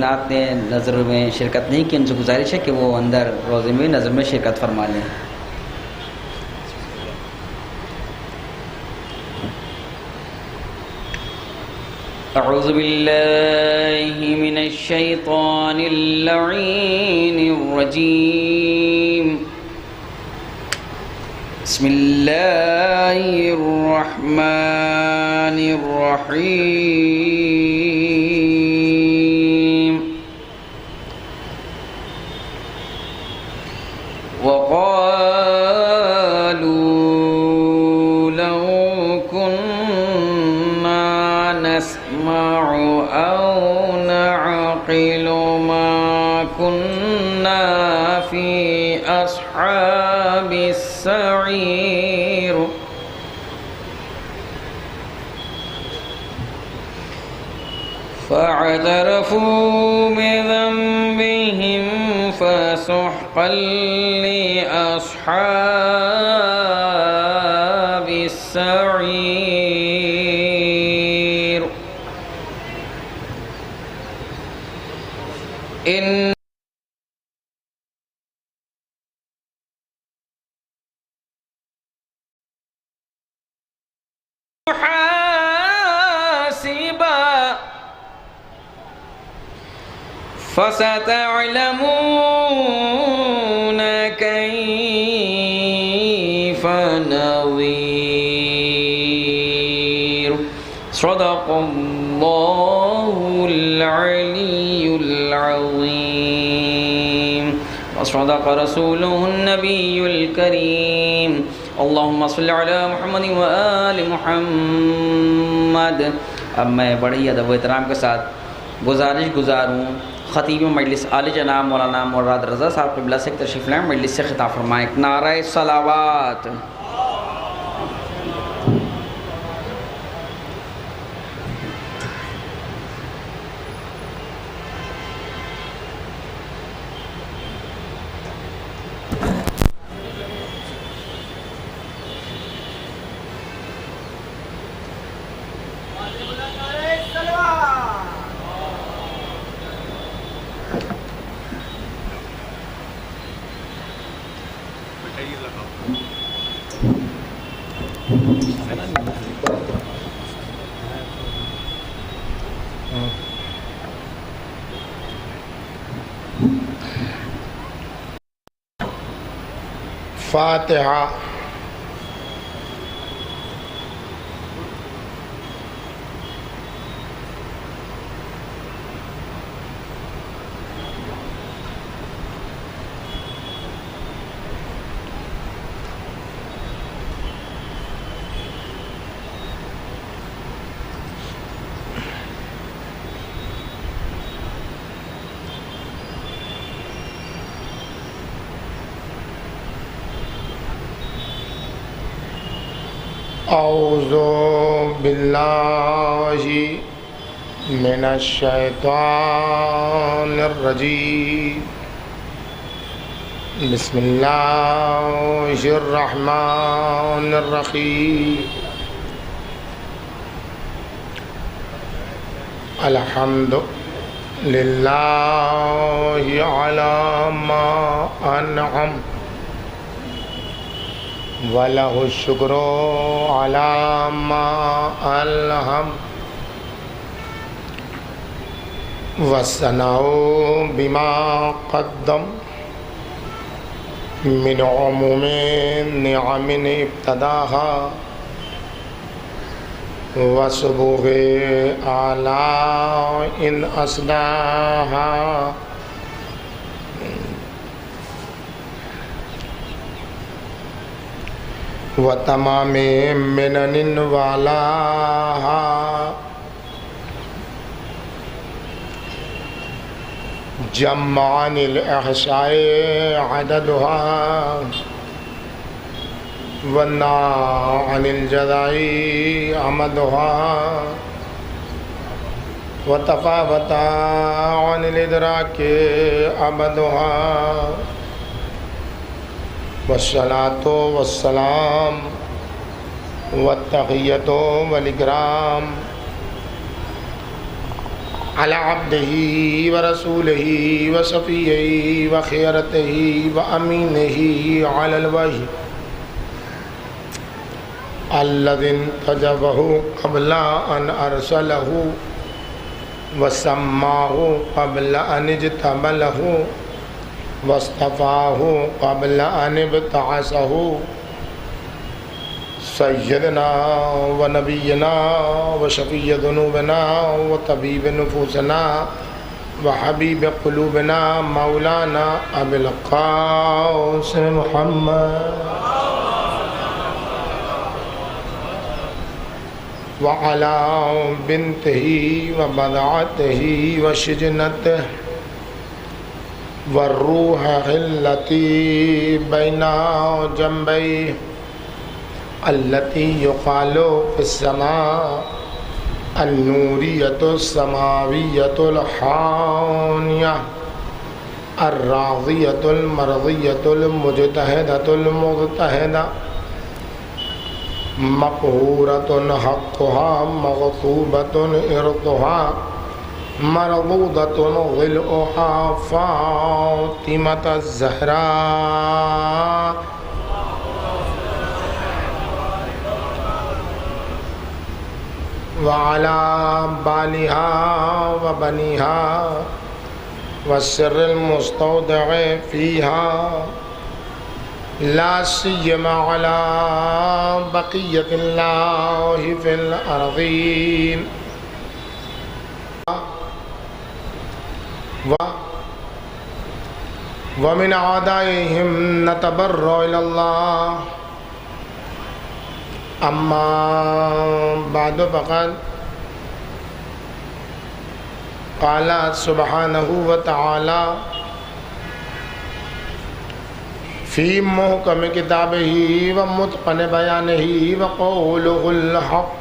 مومنات نے نظر میں شرکت نہیں کی، ان سے گزارش ہے کہ وہ اندر روزے میں نظر میں شرکت فرما لیں۔ اعوذ باللہ من الشیطان اللعین الرجیم، بسم اللہ الرحمن الرحیم۔ وقالوا لو كنا نسمع أو نعقل ما كنا في أصحاب السعير، فاعترفوا بذنبهم فسحقا لأصحاب السعير۔ إن حاسبا فستعلمون كيف نظير۔ صدق الله العلي العظيم، وصدق رسوله النبي الكريم۔ اللهم صل على محمد وآل محمد۔ اب میں بڑے ہی ادب و احترام کے ساتھ گزاروں خطیب مجلس عالی جناب مولانا مراد رضا صاحب قبلہ سے تشریف لائیں، مجلس سے خطاب فرمائیں۔ نعرہ صلوات۔ فاتحہ۔ اعوذ باللہ من الشیطان الرجیم، بسم اللہ الرحمن الرحیم۔ الحمد للہ علی ما انعم، وَلَهُ الشُّكْرُ عَلَى مَا أَلْهَمَ، وَالثَّنَاءُ بِمَا قَدَّمَ مِنْ عُمُومِ النِّعَمِ ابْتَدَاهَا، وَسُبُوغِ آلَاءٍ أَسْدَاهَا، وتمام منن والاها، جمعا الإحصاء عددها، والنهى عن الجزاء أمدها، وتفاوت عن الإدراك أبدها، والصلاة والسلام والتحية والإكرام على عبده ورسوله وصفيه وخيرته وأمينه على الوجه الذي انتجبه قبل أن أرسله وسماه قبل أن اجتبله واصطفاه قبل أن ابتعثه سيدنا ونبينا وشفيع ذنوبنا وطبيب نفوسنا وحبيب قلوبنا مولانا أبي القاسم محمد وعلى بنته وبضعته وشجنته والروح التي بين جنبيه التي يقال في السماء النورية السماوية الحانية الراضية المرضية المجتهدة المغتهدة مقهورة حقها مغصوبة إرضها مرضوضة ظلؤها فاطمة الزهراء وعلى بالها وبنيها والسر المستودع فيها لا سيما على بقية الله في الأرضين ومن أعدائهم نتبرأ إلى الله أما بعد فقد قال سبحانه وتعالى في محكم كتابه ومتقن بيانه وقوله الحق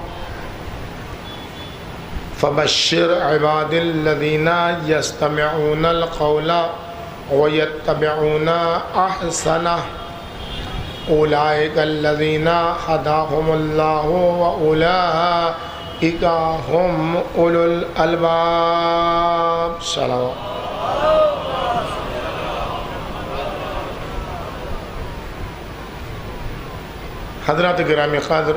فبشر عباد الذين يستمعون القول ويتبعون أحسنه أولئك الذين هداهم الله وأولئك هم أولو الألباب. صلوات. حضرات گرامی قدر،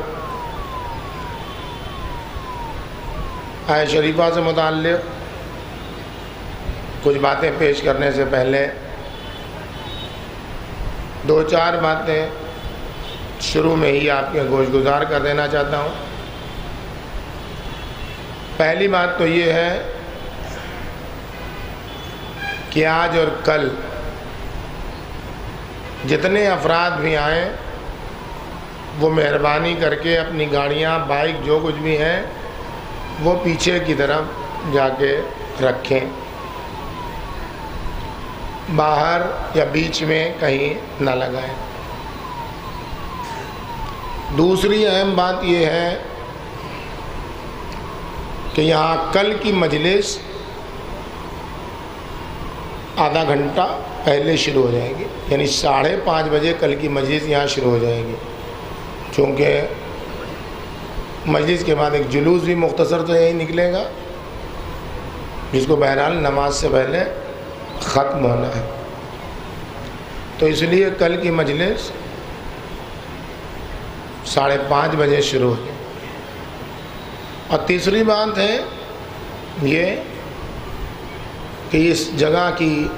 آیت شریفہ سے متعلق کچھ باتیں پیش کرنے سے پہلے دو چار باتیں شروع میں ہی آپ کے گوش گزار کر دینا چاہتا ہوں. پہلی بات تو یہ ہے کہ آج اور کل جتنے افراد بھی آئیں وہ مہربانی کر کے اپنی گاڑیاں بائک جو کچھ بھی ہیں وہ پیچھے کی طرف جا کے رکھیں، باہر یا بیچ میں کہیں نہ لگائیں. دوسری اہم بات یہ ہے کہ یہاں کل کی مجلس آدھا گھنٹہ پہلے شروع ہو جائے گی، یعنی 5:30 بجے کل کی مجلس یہاں شروع ہو جائے گی. چونکہ مجلس کے بعد ایک جلوس بھی مختصر تو یہی نکلے گا جس کو بہرحال نماز سے پہلے ختم ہونا ہے، تو اس لیے کل کی مجلس 5:30 بجے شروع ہو جائے. اور تیسری بات ہے یہ کہ اس جگہ کی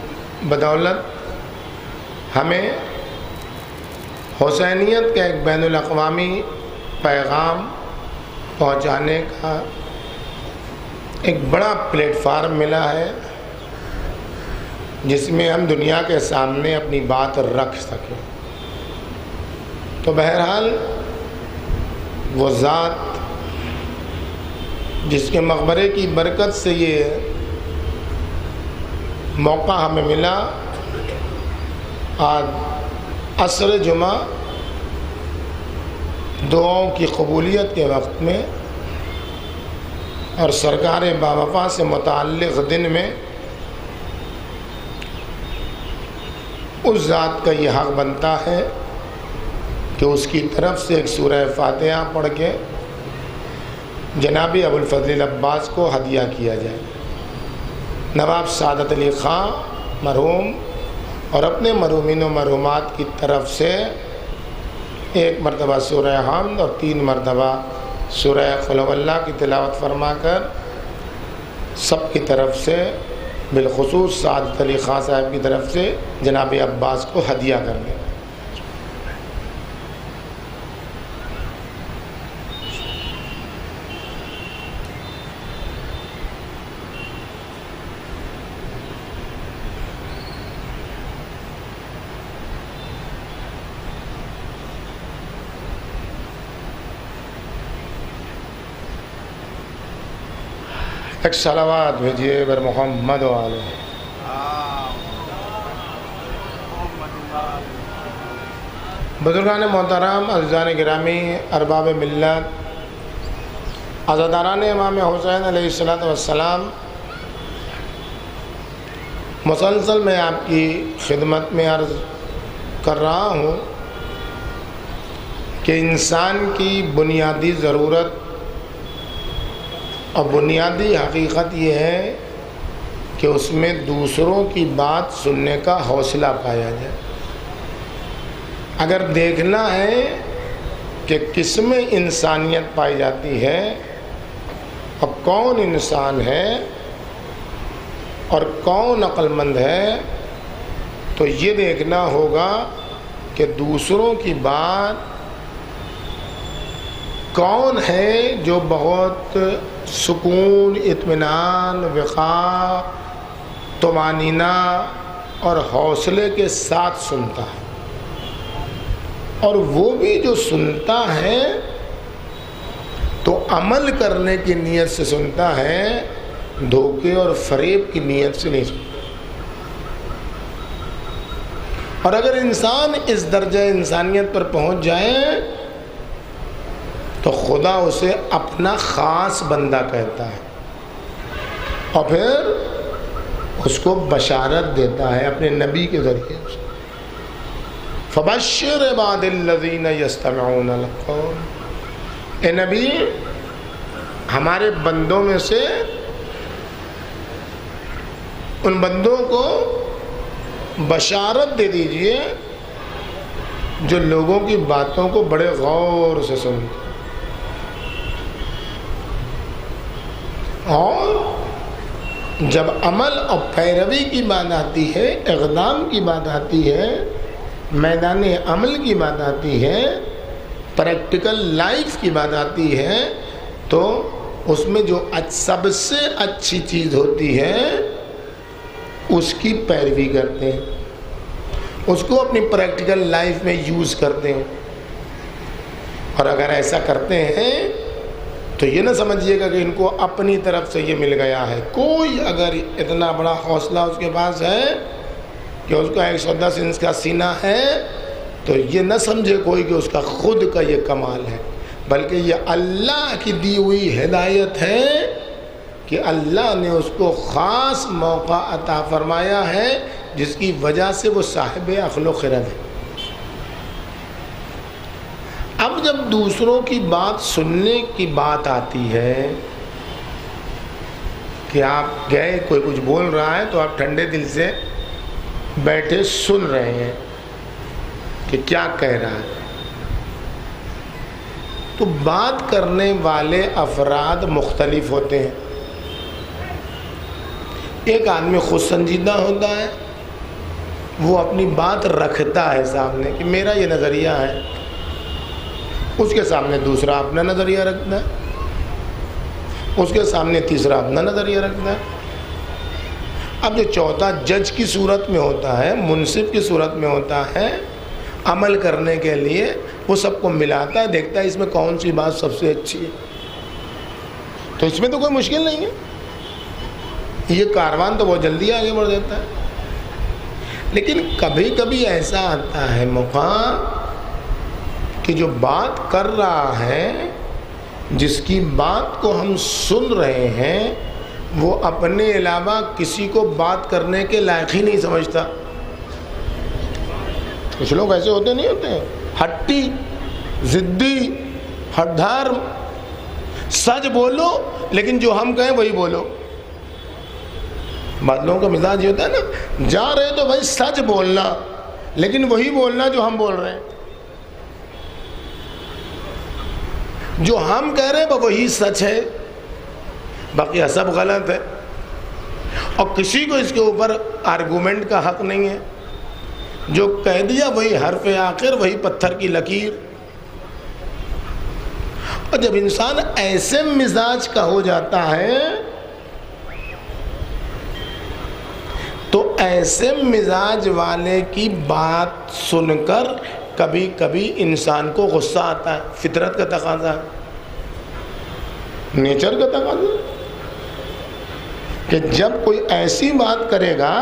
بدولت ہمیں حسینیت کا ایک بین الاقوامی پیغام پہنچانے کا ایک بڑا پلیٹ فارم ملا ہے جس میں ہم دنیا کے سامنے اپنی بات رکھ سکیں. تو بہرحال وہ ذات جس کے مقبرے کی برکت سے یہ موقع ہمیں ملا، آج عصر جمعہ دعاؤں کی قبولیت کے وقت میں اور سرکار باوفا سے متعلق دن میں اس ذات کا یہ حق بنتا ہے کہ اس کی طرف سے ایک سورہ فاتحہ پڑھ کے جناب ابو الفضل عباس کو ہدیہ کیا جائے. نواب سعادت علی خان مرحوم اور اپنے مرحومین و مرحومات کی طرف سے 1 مرتبہ سورہ حمد اور 3 مرتبہ سورہ قل هو اللہ کی تلاوت فرما کر سب کی طرف سے بالخصوص سعادت علی خان صاحب کی طرف سے جناب عباس کو ہدیہ کر دیں۔ ایک صلوات بھیجیے بر محمد و آلہ۔ بزرگان محترم، عزیزان گرامی، ارباب ملت، عزاداران امام حسین علیہ السلام، مسلسل میں آپ کی خدمت میں عرض کر رہا ہوں کہ انسان کی بنیادی ضرورت اور بنیادی حقیقت یہ ہے کہ اس میں دوسروں کی بات سننے کا حوصلہ پایا جائے۔ اگر دیکھنا ہے کہ کس میں انسانیت پائی جاتی ہے اور کون انسان ہے اور کون عقل مند ہے، تو یہ دیکھنا ہوگا کہ دوسروں کی بات کون ہے جو بہت سکون، اطمینان، وقار، طمانینہ اور حوصلے کے ساتھ سنتا ہے، اور وہ بھی جو سنتا ہے تو عمل کرنے کی نیت سے سنتا ہے، دھوکے اور فریب کی نیت سے نہیں سنتا۔ اور اگر انسان اس درجہ انسانیت پر پہنچ جائے تو خدا اسے اپنا خاص بندہ کہتا ہے اور پھر اس کو بشارت دیتا ہے اپنے نبی کے ذریعے سے، فَبَشِّرْ عِبَادِ الَّذِينَ يَسْتَمِعُونَ الْقَوْلَ، اے نبی ہمارے بندوں میں سے ان بندوں کو بشارت دے دیجئے جو لوگوں کی باتوں کو بڑے غور سے سنتے، اور جب عمل اور پیروی کی بات آتی ہے، اقدام کی بات آتی ہے، میدان عمل کی بات آتی ہے، پریکٹیکل لائف کی بات آتی ہے، تو اس میں جو سب سے اچھی چیز ہوتی ہے اس کی پیروی کرتے ہیں، اس کو اپنی پریکٹیکل لائف میں یوز کرتے ہیں۔ اور اگر ایسا کرتے ہیں تو یہ نہ سمجھیے گا کہ ان کو اپنی طرف سے یہ مل گیا ہے۔ کوئی اگر اتنا بڑا حوصلہ اس کے پاس ہے کہ اس کا 110 انچ کا سینہ ہے، تو یہ نہ سمجھے کوئی کہ اس کا خود کا یہ کمال ہے، بلکہ یہ اللہ کی دی ہوئی ہدایت ہے کہ اللہ نے اس کو خاص موقع عطا فرمایا ہے جس کی وجہ سے وہ صاحب عقل و خرد ہے۔ اب جب دوسروں کی بات سننے کی بات آتی ہے کہ آپ گئے، کوئی کچھ بول رہا ہے تو آپ ٹھنڈے دل سے بیٹھے سن رہے ہیں کہ کیا کہہ رہا ہے، تو بات کرنے والے افراد مختلف ہوتے ہیں۔ ایک آدمی خود سنجیدہ ہوتا ہے، وہ اپنی بات رکھتا ہے سامنے کہ میرا یہ نظریہ ہے، اس کے سامنے دوسرا اپنا نظریہ رکھتا ہے، اس کے سامنے تیسرا اپنا نظریہ رکھتا ہے۔ اب جو چوتھا جج کی صورت میں ہوتا ہے، منصف کی صورت میں ہوتا ہے، عمل کرنے کے لیے وہ سب کو ملاتا ہے، دیکھتا ہے اس میں کون سی بات سب سے اچھی ہے، تو اس میں تو کوئی مشکل نہیں ہے، یہ کاروان تو بہت جلدی آگے بڑھ جاتا ہے۔ لیکن کبھی کبھی ایسا آتا ہے موقع کہ جو بات کر رہا ہے، جس کی بات کو ہم سن رہے ہیں، وہ اپنے علاوہ کسی کو بات کرنے کے لائق ہی نہیں سمجھتا۔ کچھ لوگ ایسے ہوتے نہیں ہوتے ہیں، ہٹی، ضدی، ہٹ دھار، سچ بولو لیکن جو ہم کہیں وہی بولو۔ بعض لوگوں کا مزاج یہ ہوتا ہے نا، جا رہے تو بھائی سچ بولنا، لیکن وہی بولنا جو ہم بول رہے ہیں، جو ہم کہہ رہے ہیں وہی سچ ہے، باقی سب غلط ہے، اور کسی کو اس کے اوپر آرگومنٹ کا حق نہیں ہے، جو کہہ دیا وہی حرف آخر، وہی پتھر کی لکیر۔ اور جب انسان ایسے مزاج کا ہو جاتا ہے تو ایسے مزاج والے کی بات سن کر کبھی کبھی انسان کو غصہ آتا ہے، فطرت کا تقاضا ہے، نیچر کا تقاضا ہے کہ جب کوئی ایسی بات کرے گا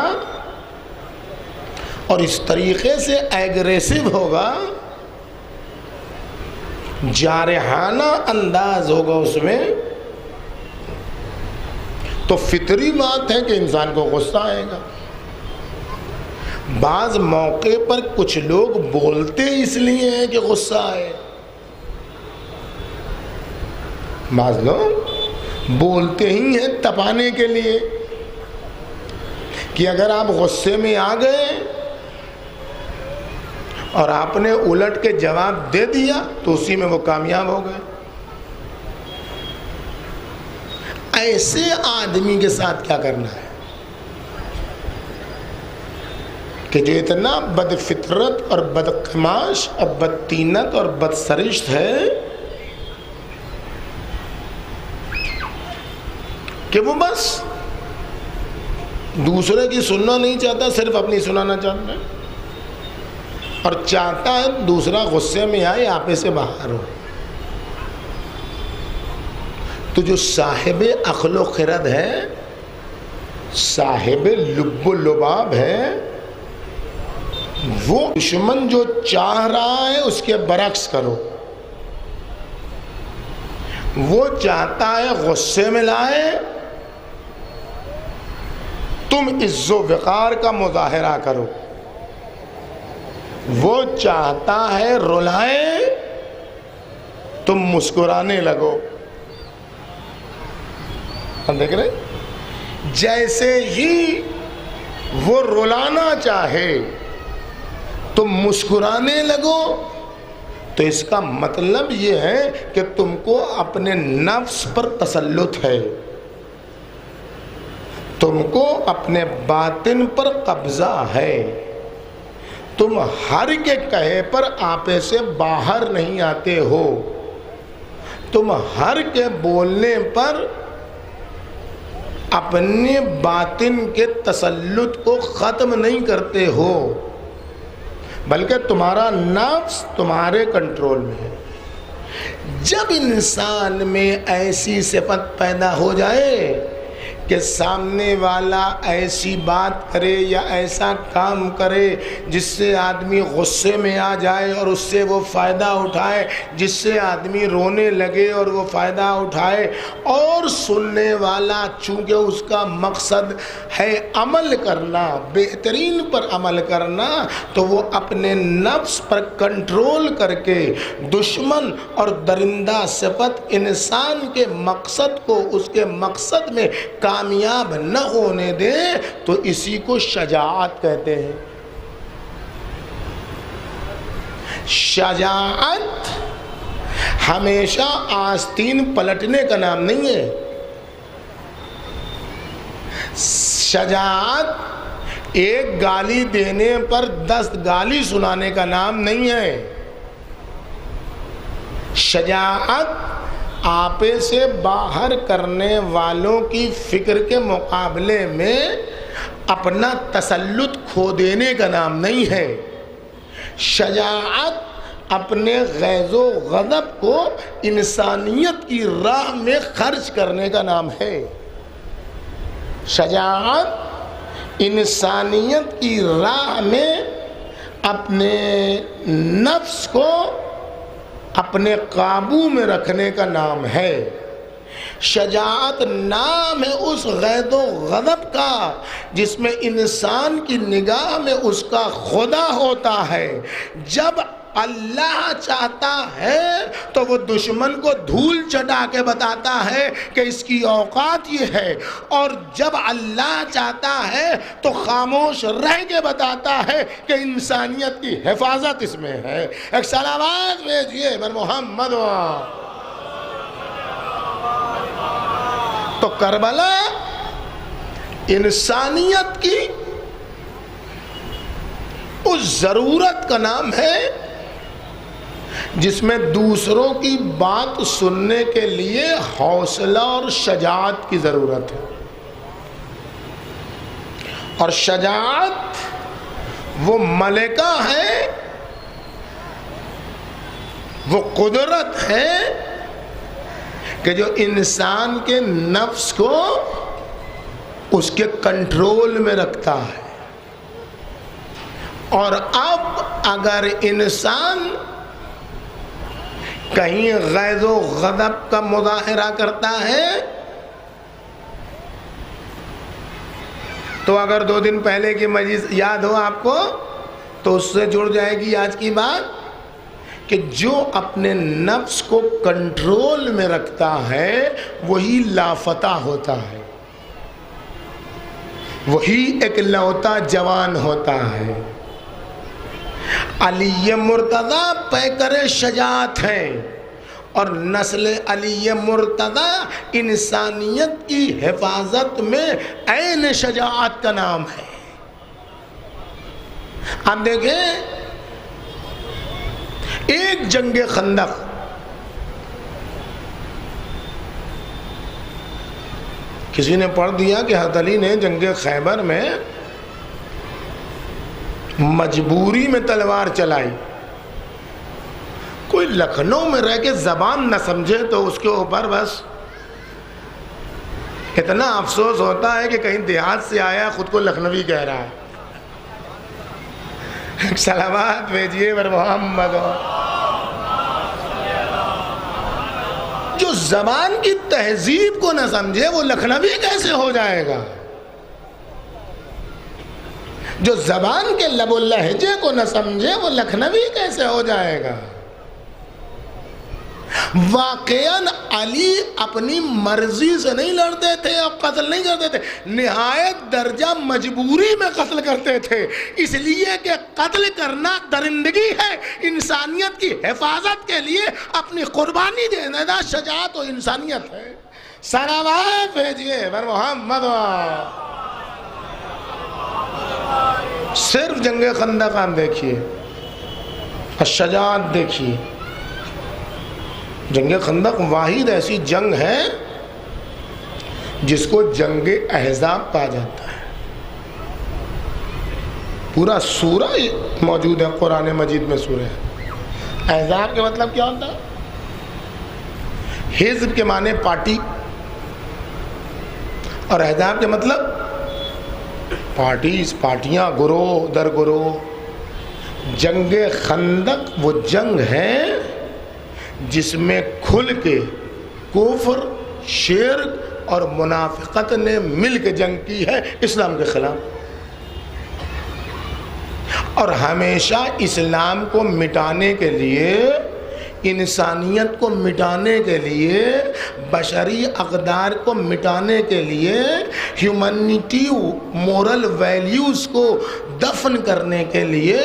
اور اس طریقے سے ایگریسو ہوگا، جارحانہ انداز ہوگا اس میں، تو فطری بات ہے کہ انسان کو غصہ آئے گا۔ بعض موقع پر کچھ لوگ بولتے اس لیے ہیں کہ غصہ آئے، بعض لوگ بولتے ہی ہیں تپانے کے لیے کہ اگر آپ غصے میں آ گئے اور آپ نے الٹ کے جواب دے دیا تو اسی میں وہ کامیاب ہو گئے۔ ایسے آدمی کے ساتھ کیا کرنا ہے کہ جو اتنا بد فطرت اور بدقماش اور بدطینت اور بدسرشت ہے کہ وہ بس دوسرے کی سننا نہیں چاہتا، صرف اپنی سنانا چاہتا ہے، اور چاہتا ہے دوسرا غصے میں آئے، آپے سے باہر ہو۔ تو جو صاحب عقل و خرد ہے، صاحب لب و لباب ہے، وہ دشمن جو چاہ رہا ہے اس کے برعکس کرو۔ وہ چاہتا ہے غصے میں لائے، تم عز و وقار کا مظاہرہ کرو۔ وہ چاہتا ہے رلائے، تم مسکرانے لگو۔ ہم دیکھ رہے جیسے ہی وہ رلانا چاہے تم مسکرانے لگو، تو اس کا مطلب یہ ہے کہ تم کو اپنے نفس پر تسلط ہے، تم کو اپنے باطن پر قبضہ ہے، تم ہر کے کہے پر آپے سے باہر نہیں آتے ہو، تم ہر کے بولنے پر اپنے باطن کے تسلط کو ختم نہیں کرتے ہو، بلکہ تمہارا نفس تمہارے کنٹرول میں ہے۔ جب انسان میں ایسی صفت پیدا ہو جائے کہ سامنے والا ایسی بات کرے یا ایسا کام کرے جس سے آدمی غصے میں آ جائے اور اس سے وہ فائدہ اٹھائے، جس سے آدمی رونے لگے اور وہ فائدہ اٹھائے، اور سننے والا چونکہ اس کا مقصد ہے عمل کرنا، بہترین پر عمل کرنا، تو وہ اپنے نفس پر کنٹرول کر کے دشمن اور درندہ صفت انسان کے مقصد کو اس کے مقصد میں کامیاب نہ ہونے دے، تو اسی کو شجاعت کہتے ہیں۔ شجاعت ہمیشہ آستین پلٹنے کا نام نہیں ہے، شجاعت ایک گالی دینے پر 10 گالی سنانے کا نام نہیں ہے، شجاعت آپے سے باہر کرنے والوں کی فکر کے مقابلے میں اپنا تسلط کھو دینے کا نام نہیں ہے، شجاعت اپنے غیظ و غضب کو انسانیت کی راہ میں خرچ کرنے کا نام ہے، شجاعت انسانیت کی راہ میں اپنے نفس کو اپنے قابو میں رکھنے کا نام ہے، شجاعت نام ہے اس غیظ و غضب کا جس میں انسان کی نگاہ میں اس کا خدا ہوتا ہے۔ جب اللہ چاہتا ہے تو وہ دشمن کو دھول چٹا کے بتاتا ہے کہ اس کی اوقات یہ ہے، اور جب اللہ چاہتا ہے تو خاموش رہ کے بتاتا ہے کہ انسانیت کی حفاظت اس میں ہے۔ ایک صلوات بھیجیے بر محمد۔ تو کربلا انسانیت کی اس ضرورت کا نام ہے جس میں دوسروں کی بات سننے کے لیے حوصلہ اور شجاعت کی ضرورت ہے، اور شجاعت وہ ملکہ ہے، وہ قدرت ہے کہ جو انسان کے نفس کو اس کے کنٹرول میں رکھتا ہے۔ اور اب اگر انسان کہیں غیظ و غضب کا مظاہرہ کرتا ہے تو اگر 2 دن پہلے کی مجلس یاد ہو آپ کو تو اس سے جڑ جائے گی آج کی بات کہ جو اپنے نفس کو کنٹرول میں رکھتا ہے وہی لافتہ ہوتا ہے، وہی ایک لوتا جوان ہوتا ہے۔ علی مرتضی پیکر شجاعت ہیں، اور نسل علی مرتضی انسانیت کی حفاظت میں عین شجاعت کا نام ہے۔ آپ دیکھیں ایک جنگ خندق، کسی نے پڑھ دیا کہ حضرت علی نے جنگ خیبر میں مجبوری میں تلوار چلائی، کوئی لکھنؤ میں رہ کے زبان نہ سمجھے تو اس کے اوپر بس اتنا افسوس ہوتا ہے کہ کہیں دیہات سے آیا خود کو لکھنوی کہہ رہا ہے۔ صلوات بھیجیے بر محمد۔ جو زبان کی تہذیب کو نہ سمجھے وہ لکھنوی کیسے ہو جائے گا؟ جو زبان کے لب و لہجے کو نہ سمجھے وہ لکھنوی کیسے ہو جائے گا؟ واقعاً علی اپنی مرضی سے نہیں لڑتے تھے اور قتل نہیں کرتے تھے، نہایت درجہ مجبوری میں قتل کرتے تھے، اس لیے کہ قتل کرنا درندگی ہے، انسانیت کی حفاظت کے لیے اپنی قربانی دینا دا شجاعت و انسانیت ہے۔ صلوات بھیجیے بر محمد۔ صرف جنگ خندق آپ دیکھیے، الشجاعت دیکھیے۔ جنگ خندق واحد ایسی جنگ ہے جس کو جنگ احزاب کہا جاتا ہے۔ پورا سورہ موجود ہے قرآن مجید میں، سورہ احزاب کے مطلب کیا ہوتا ہے؟ حزب کے معنی پارٹی، اور احزاب کے مطلب پارٹیز، پارٹیاں، گروہ در گروہ۔ جنگ خندق وہ جنگ ہے جس میں کھل کے کفر، شرک اور منافقت نے مل کے جنگ کی ہے اسلام کے خلاف، اور ہمیشہ اسلام کو مٹانے کے لیے، انسانیت کو مٹانے کے لیے، بشری اقدار کو مٹانے کے لیے، ہیومنٹی مورل ویلیوز کو دفن کرنے کے لیے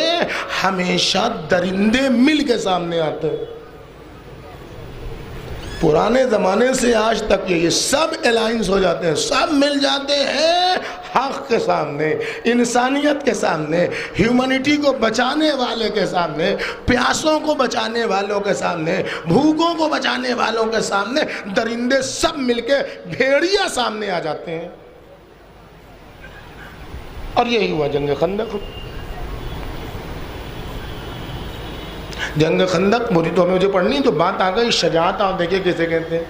ہمیشہ درندے مل کے سامنے آتے ہیں۔ پرانے زمانے سے آج تک یہ سب الائنس ہو جاتے ہیں، سب مل جاتے ہیں حق کے سامنے، انسانیت کے سامنے، ہیومنٹی کو بچانے والے کے سامنے، پیاسوں کو بچانے والوں کے سامنے، بھوکوں کو بچانے والوں کے سامنے، درندے سب مل کے بھیڑیا سامنے آ جاتے ہیں۔ اور یہی ہوا جنگ خندق۔ جنگ خندق مجھے تو مجھے پڑھنی تو بات آ گئی شجاعت۔ آپ دیکھیں کسے کہتے ہیں؟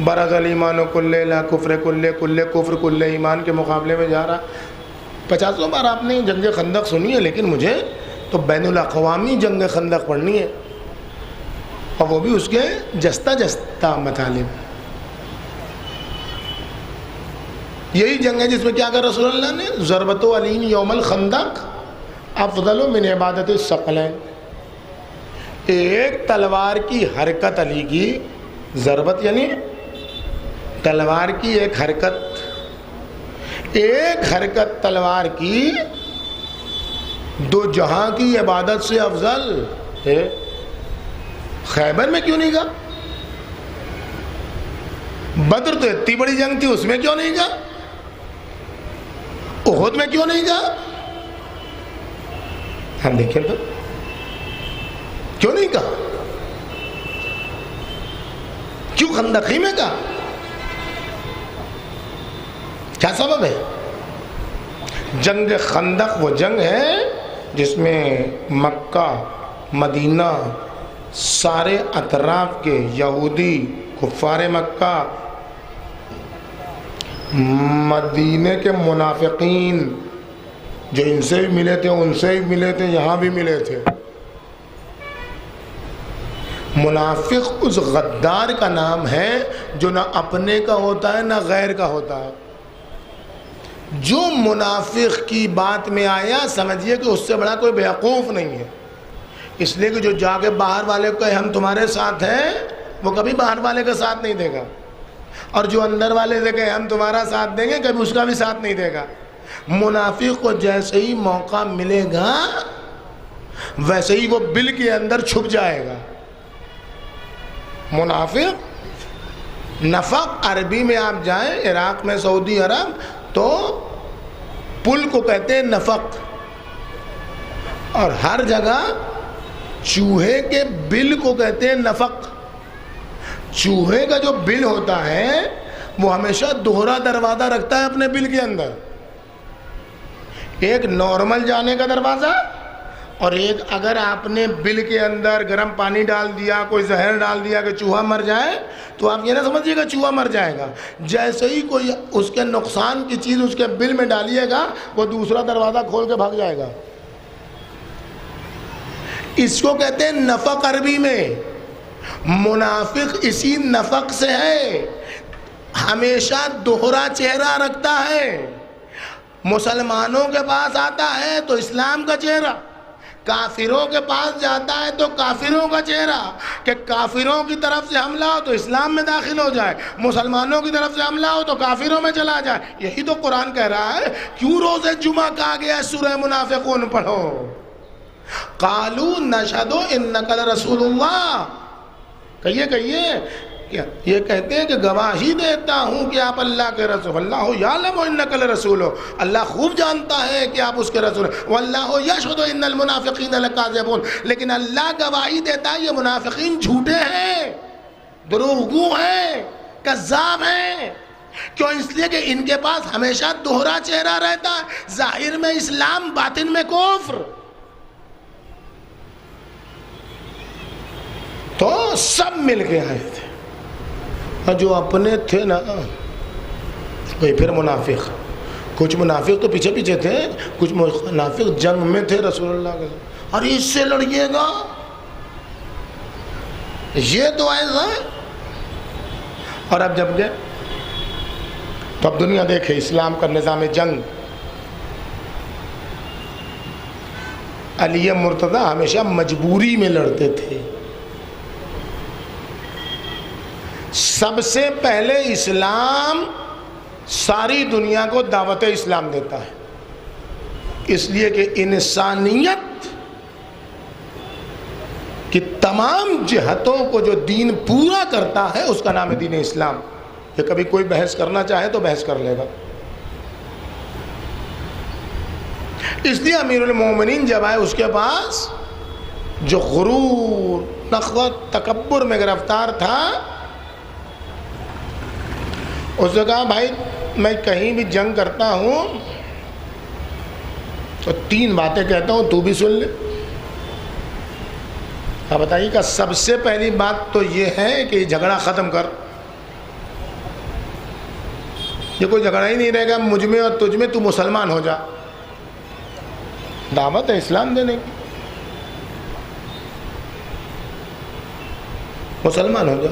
برز الایمان کلہ لا کفر کلہ، کلہ کفر کلہ ایمان کے مقابلے میں جا رہا۔ 50 بار آپ نے جنگ خندق سنی ہے، لیکن مجھے تو بین الاقوامی جنگ خندق پڑھنی ہے، اور وہ بھی اس کے جستہ جستہ مطالب۔ یہی جنگ ہے جس میں کیا کہا رسول اللہ نے؟ ضربت علی یوم الخندق افضل من عبادت الثقلین۔ ایک تلوار کی حرکت علی کی ضربت، یعنی تلوار کی ایک حرکت تلوار کی دو جہاں کی عبادت سے افضل ہے۔ خیبر میں کیوں نہیں گا؟ بدر تو اتنی بڑی جنگ تھی، اس میں کیوں نہیں گا؟ احد میں کیوں نہیں گا؟ ہم دیکھیں تو کیوں نہیں کہا؟ کیوں خندقی میں کہا؟ کیا سبب ہے؟ جنگ خندق وہ جنگ ہے جس میں مکہ مدینہ سارے اطراف کے یہودی کفار مکہ، مدینے کے منافقین جو ان سے بھی ملے تھے ان سے بھی ملے تھے یہاں بھی ملے تھے۔ منافق اس غدار کا نام ہے جو نہ اپنے کا ہوتا ہے نہ غیر کا ہوتا ہے۔ جو منافق کی بات میں آیا سمجھیے کہ اس سے بڑا کوئی بیوقوف نہیں ہے، اس لیے کہ جو جا کے باہر والے کو کہے ہم تمہارے ساتھ ہیں وہ کبھی باہر والے کا ساتھ نہیں دے گا، اور جو اندر والے سے کہے ہم تمہارا ساتھ دیں گے کبھی اس کا بھی ساتھ نہیں دے گا۔ منافق کو جیسے ہی موقع ملے گا ویسے ہی وہ بل کے اندر چھپ جائے گا۔ منافق نفق عربی میں آپ جائیں عراق میں سعودی عرب تو پل کو کہتے ہیں نفق، اور ہر جگہ چوہے کے بل کو کہتے ہیں نفق۔ چوہے کا جو بل ہوتا ہے وہ ہمیشہ دوہرا دروازہ رکھتا ہے اپنے بل کے اندر، ایک نارمل جانے کا دروازہ اور ایک اگر آپ نے بل کے اندر گرم پانی ڈال دیا کوئی زہر ڈال دیا کہ چوہا مر جائے تو آپ یہ نہ سمجھیے گا چوہا مر جائے گا، جیسے ہی کوئی اس کے نقصان کی چیز اس کے بل میں ڈالیے گا وہ دوسرا دروازہ کھول کے بھاگ جائے گا۔ اس کو کہتے ہیں نفق عربی میں۔ منافق اسی نفق سے ہے، ہمیشہ دوہرا چہرہ رکھتا ہے۔ مسلمانوں کے پاس آتا ہے تو اسلام کا چہرہ، کافروں کے پاس جاتا ہے تو کافروں کا چہرہ، کہ کافروں کی طرف سے حملہ ہو تو اسلام میں داخل ہو جائے، مسلمانوں کی طرف سے حملہ ہو تو کافروں میں چلا جائے۔ یہی تو قرآن کہہ رہا ہے۔ کیوں روز جمعہ کہا گیا سورہ منافقون پڑھو؟ قالوا نشہد انک لرسول اللہ، کہیے یہ کہتے ہیں کہ گواہی دیتا ہوں کہ آپ اللہ کے رسول، اللہ یعلم انک لرسول، اللہ خوب جانتا ہے کہ آپ اس کے رسول ہیں، واللہ یشہد ان المنافقین لکاذبون، لیکن اللہ گواہی دیتا ہے یہ منافقین جھوٹے ہیں، دروغگو ہیں، کذاب ہیں۔ کیوں؟ اس لیے کہ ان کے پاس ہمیشہ دوہرا چہرہ رہتا ہے، ظاہر میں اسلام باطن میں کفر۔ تو سب مل کے آئے تھے، اور جو اپنے تھے نا وہی پھر منافق، کچھ منافق تو پیچھے پیچھے تھے، کچھ منافق جنگ میں تھے رسول اللہ کے ساتھ، اور اس سے لڑیے گا یہ تو ایسا ہے۔ اور اب جب گئے تو اب دنیا دیکھے اسلام کا نظام جنگ۔ علی مرتضیٰ ہمیشہ مجبوری میں لڑتے تھے۔ سب سے پہلے اسلام ساری دنیا کو دعوت اسلام دیتا ہے، اس لیے کہ انسانیت کی تمام جہتوں کو جو دین پورا کرتا ہے اس کا نام ہے دین اسلام۔ یہ کبھی کوئی بحث کرنا چاہے تو بحث کر لے گا۔ اس لیے امیر المومنین جب آئے اس کے پاس جو غرور نخوت تکبر میں گرفتار تھا، اس نے کہا بھائی میں کہیں بھی جنگ کرتا ہوں تو 3 باتیں کہتا ہوں تو بھی سن لے۔ آپ بتائیے کہ سب سے پہلی بات تو یہ ہے کہ جھگڑا ختم کر، یہ کوئی جھگڑا ہی نہیں رہے گا مجھ میں اور تجھ میں، تو مسلمان ہو جا، دعوت ہے اسلام دینے کی، مسلمان ہو جا۔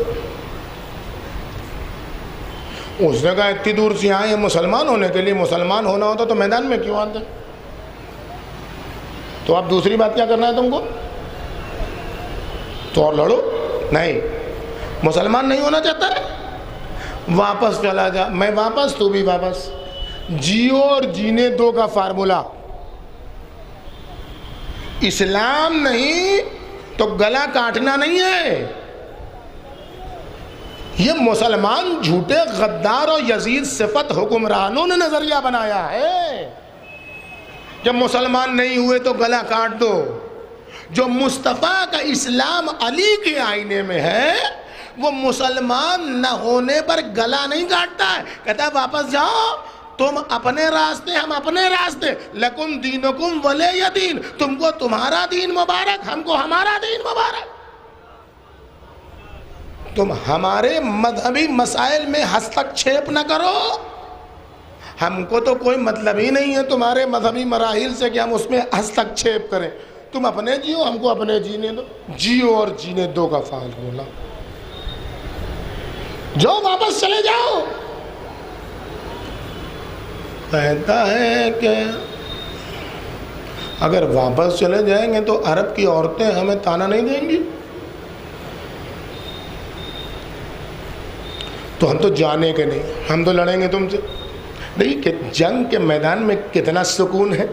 اس نے کہا اتنی دور سے آئے ہیں مسلمان ہونے کے لیے، مسلمان ہونا ہوتا تو میدان میں کیوں آتے؟ تو اب دوسری بات کیا کرنا ہے تم کو؟ تو اور لڑو. نہیں, مسلمان نہیں ہونا چاہتا ہے, واپس چلا جا, میں واپس تو بھی واپس. جیو اور جینے دو کا فارمولا. اسلام نہیں تو گلا کاٹنا نہیں ہے. یہ مسلمان جھوٹے غدار اور یزید صفت حکمرانوں نے نظریہ بنایا ہے. جب مسلمان نہیں ہوئے تو گلا کاٹ دو. جو مصطفیٰ کا اسلام علی کے آئینے میں ہے, وہ مسلمان نہ ہونے پر گلا نہیں کاٹتا ہے, کہتا ہے واپس جاؤ, تم اپنے راستے ہم اپنے راستے. لکم دینکم ولی دین, تم کو تمہارا دین مبارک, ہم کو ہمارا دین مبارک. تم ہمارے مذہبی مسائل میں ہستکشیپ نہ کرو. ہم کو تو کوئی مطلب ہی نہیں ہے تمہارے مذہبی مراحل سے کہ ہم اس میں ہستکشیپ کریں. تم اپنے جیو, ہم کو اپنے جینے دو. جیو اور جینے دو کا فارمولا. جو واپس چلے جاؤ. کہتا ہے کہ اگر واپس چلے جائیں گے تو عرب کی عورتیں ہمیں تانا نہیں دیں گی, تو ہم تو جانے کے نہیں, ہم تو لڑیں گے تم سے. نہیں کہ جنگ کے میدان میں کتنا سکون ہے,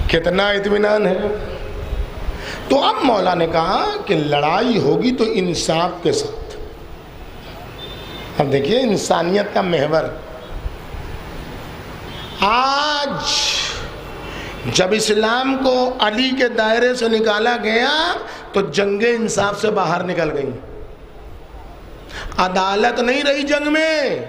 کتنا اطمینان ہے. تو اب مولا نے کہا کہ لڑائی ہوگی تو انصاف کے ساتھ. اب دیکھیے انسانیت کا محور. آج جب اسلام کو علی کے دائرے سے نکالا گیا تو جنگ انصاف سے باہر نکل گئی. عدالت نہیں رہی جنگ میں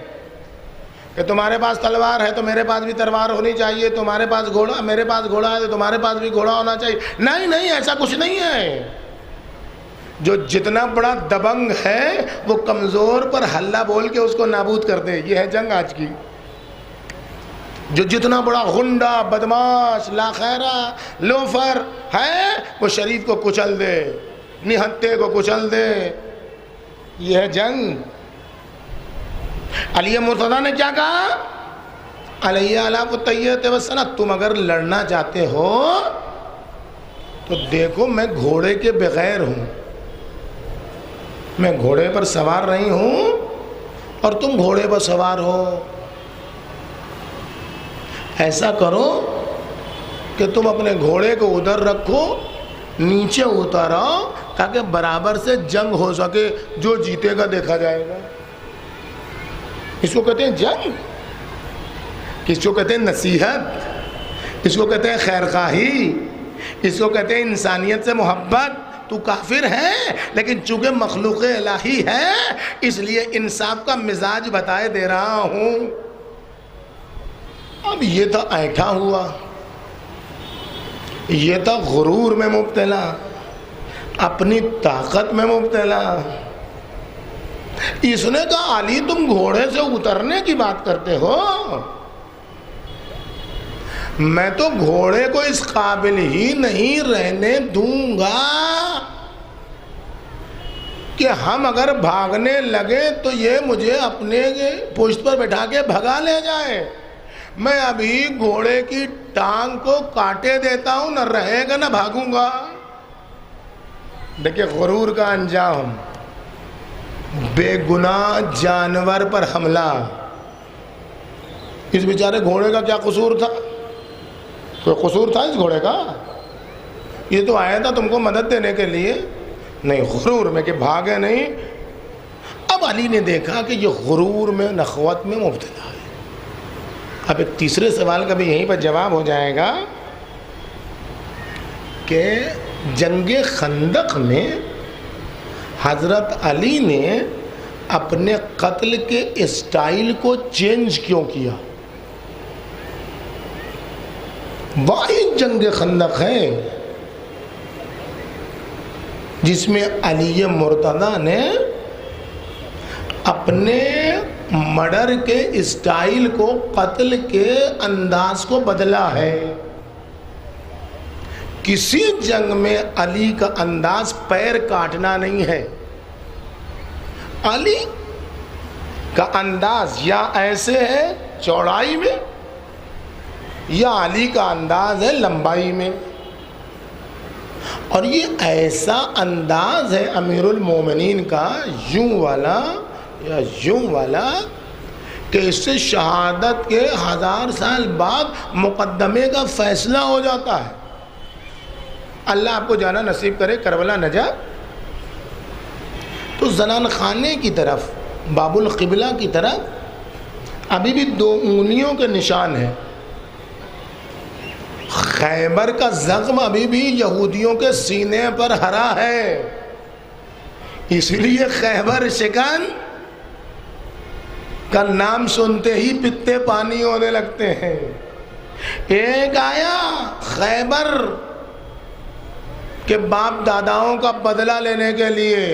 کہ تمہارے پاس تلوار ہے تو میرے پاس بھی تلوار ہونی چاہیے, تمہارے پاس گھوڑا, میرے پاس گھوڑا ہے تو تمہارے پاس بھی گھوڑا ہونا چاہیے. نہیں نہیں, ایسا کچھ نہیں ہے. جو جتنا بڑا دبنگ ہے وہ کمزور پر ہلہ بول کے اس کو نابود کر دے. یہ ہے جنگ آج کی. جو جتنا بڑا غنڈہ, بدماش, لاخیرہ, لوفر ہے وہ شریف کو کچل دے, نہتے کو کچل دے. یہ ہے جنگ. علی مرتضیٰ نے کیا کہا, علیہ علیہ الطیبۃ والسنۃ, تم اگر لڑنا چاہتے ہو تو دیکھو میں گھوڑے کے بغیر ہوں, میں گھوڑے پر سوار نہیں ہوں اور تم گھوڑے پر سوار ہو. ایسا کرو کہ تم اپنے گھوڑے کو ادھر رکھو, نیچے اتر آؤ تاکہ برابر سے جنگ ہو سکے, جو جیتے گا دیکھا جائے گا. اس کو کہتے ہیں جنگ, اس کو کہتے ہیں نصیحت, اس کو کہتے ہیں خیرخواہی, اس کو کہتے ہیں انسانیت سے محبت. تو کافر ہے لیکن چونکہ مخلوق الہی ہے اس لیے انصاف کا مزاج بتائے دے رہا ہوں. اب یہ تھا ایٹھا ہوا, یہ تھا غرور میں مبتلا, اپنی طاقت میں مبتلا. اس نے کہا علی تم گھوڑے سے اترنے کی بات کرتے ہو, میں تو گھوڑے کو اس قابل ہی نہیں رہنے دوں گا کہ ہم اگر بھاگنے لگے تو یہ مجھے اپنے پشت پر بٹھا کے بھگا لے جائے. میں ابھی گھوڑے کی ٹانگ کو کاٹے دیتا ہوں, نہ رہے گا نہ بھاگوں گا. دیکھیں غرور کا انجام, بے گناہ جانور پر حملہ. اس بیچارے گھوڑے کا کیا قصور تھا؟ کوئی قصور تھا اس گھوڑے کا؟ یہ تو آیا تھا تم کو مدد دینے کے لیے. نہیں, غرور میں کہ بھاگے نہیں. اب علی نے دیکھا کہ یہ غرور میں, نخوت میں مبتلا ہے. اب ایک تیسرے سوال کا بھی یہیں پر جواب ہو جائے گا کہ جنگ خندق میں حضرت علی نے اپنے قتل کے اسٹائل کو چینج کیوں کیا؟ واحد جنگ خندق ہے جس میں علی مرتضیٰ نے اپنے مرڈر کے اسٹائل کو, قتل کے انداز کو بدلا ہے. کسی جنگ میں علی کا انداز پیر کاٹنا نہیں ہے. علی کا انداز یا ایسے ہے چوڑائی میں, یا علی کا انداز ہے لمبائی میں. اور یہ ایسا انداز ہے امیر المومنین کا، یوں والا یا یوں والا، کہ اس سے شہادت کے 1000 سال بعد مقدمے کا فیصلہ ہو جاتا ہے۔ اللہ آپ کو جانا نصیب کرے کربلا نجات، تو زنان خانے کی طرف، باب القبلہ کی طرف ابھی بھی 2 انگلیوں کے نشان ہیں۔ خیبر کا زخم ابھی بھی یہودیوں کے سینے پر ہرا ہے، اس لیے خیبر شکن کا نام سنتے ہی پتے پانی ہونے لگتے ہیں۔ ایک آیا خیبر کے باپ داداؤں کا بدلہ لینے کے لیے،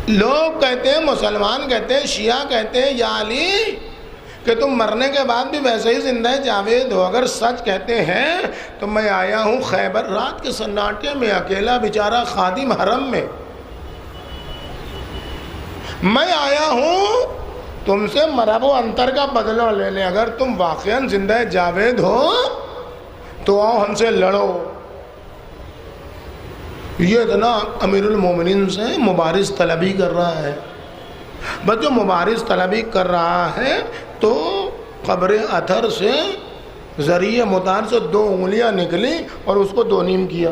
لوگ کہتے ہیں، مسلمان کہتے ہیں، شیعہ کہتے ہیں، یا علی کہ تم مرنے کے بعد بھی ویسے ہی زندہ جاوید ہو، اگر سچ کہتے ہیں تو میں آیا ہوں خیبر، رات کے سناٹے میں اکیلا بیچارہ خادم حرم میں، میں آیا ہوں تم سے مرب و انتر کا بدلہ لینے، اگر تم واقعاً زندہ جاوید ہو تو آؤ ہم سے لڑو۔ یہ اتنا امیر المومنین سے مبارز طلبی کر رہا ہے، بس جو مبارز طلبی کر رہا ہے تو قبر اطہر سے ذریعہ مطار سے 2 انگلیاں نکلی اور اس کو 2 نیم کیا۔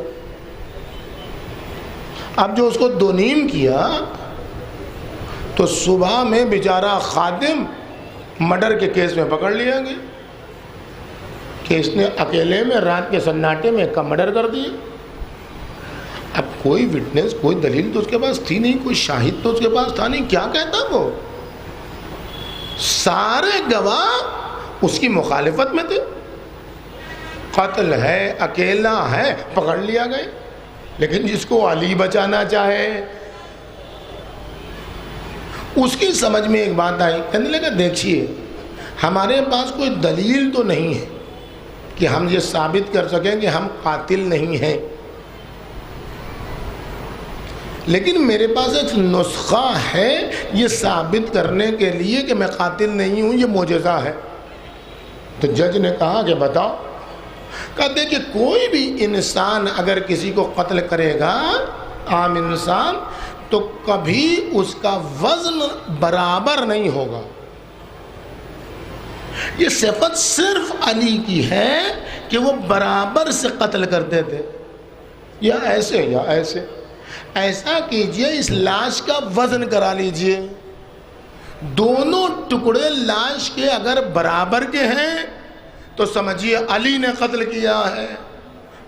اب جو اس کو 2 نیم کیا تو صبح میں بیچارہ خادم مرڈر کے کیس میں پکڑ لیا گیا کہ اس نے اکیلے میں رات کے سناٹے میں کا مرڈر کر دیا۔ اب کوئی وٹنس، کوئی دلیل تو اس کے پاس تھی نہیں، کوئی شاہد تو اس کے پاس تھا نہیں، کیا کہتا وہ؟ سارے گواہ اس کی مخالفت میں تھے، قتل ہے، اکیلا ہے، پکڑ لیا گئے۔ لیکن جس کو علی بچانا چاہے، اس کی سمجھ میں ایک بات آئی، کہنے لگا دیکھیے ہمارے پاس کوئی دلیل تو نہیں ہے کہ ہم یہ ثابت کر سکیں کہ ہم قاتل نہیں ہیں، لیکن میرے پاس ایک نسخہ ہے یہ ثابت کرنے کے لیے کہ میں قاتل نہیں ہوں، یہ معجزہ ہے۔ تو جج نے کہا کہ بتاؤ۔ کہتے کہ کوئی بھی انسان اگر کسی کو قتل کرے گا، عام انسان، تو کبھی اس کا وزن برابر نہیں ہوگا۔ یہ صفت صرف علی کی ہے کہ وہ برابر سے قتل کرتے تھے، یا ایسے یا ایسے۔ ایسا کیجئے اس لاش کا وزن کرا لیجئے، دونوں ٹکڑے لاش کے اگر برابر کے ہیں تو سمجھیے علی نے قتل کیا ہے،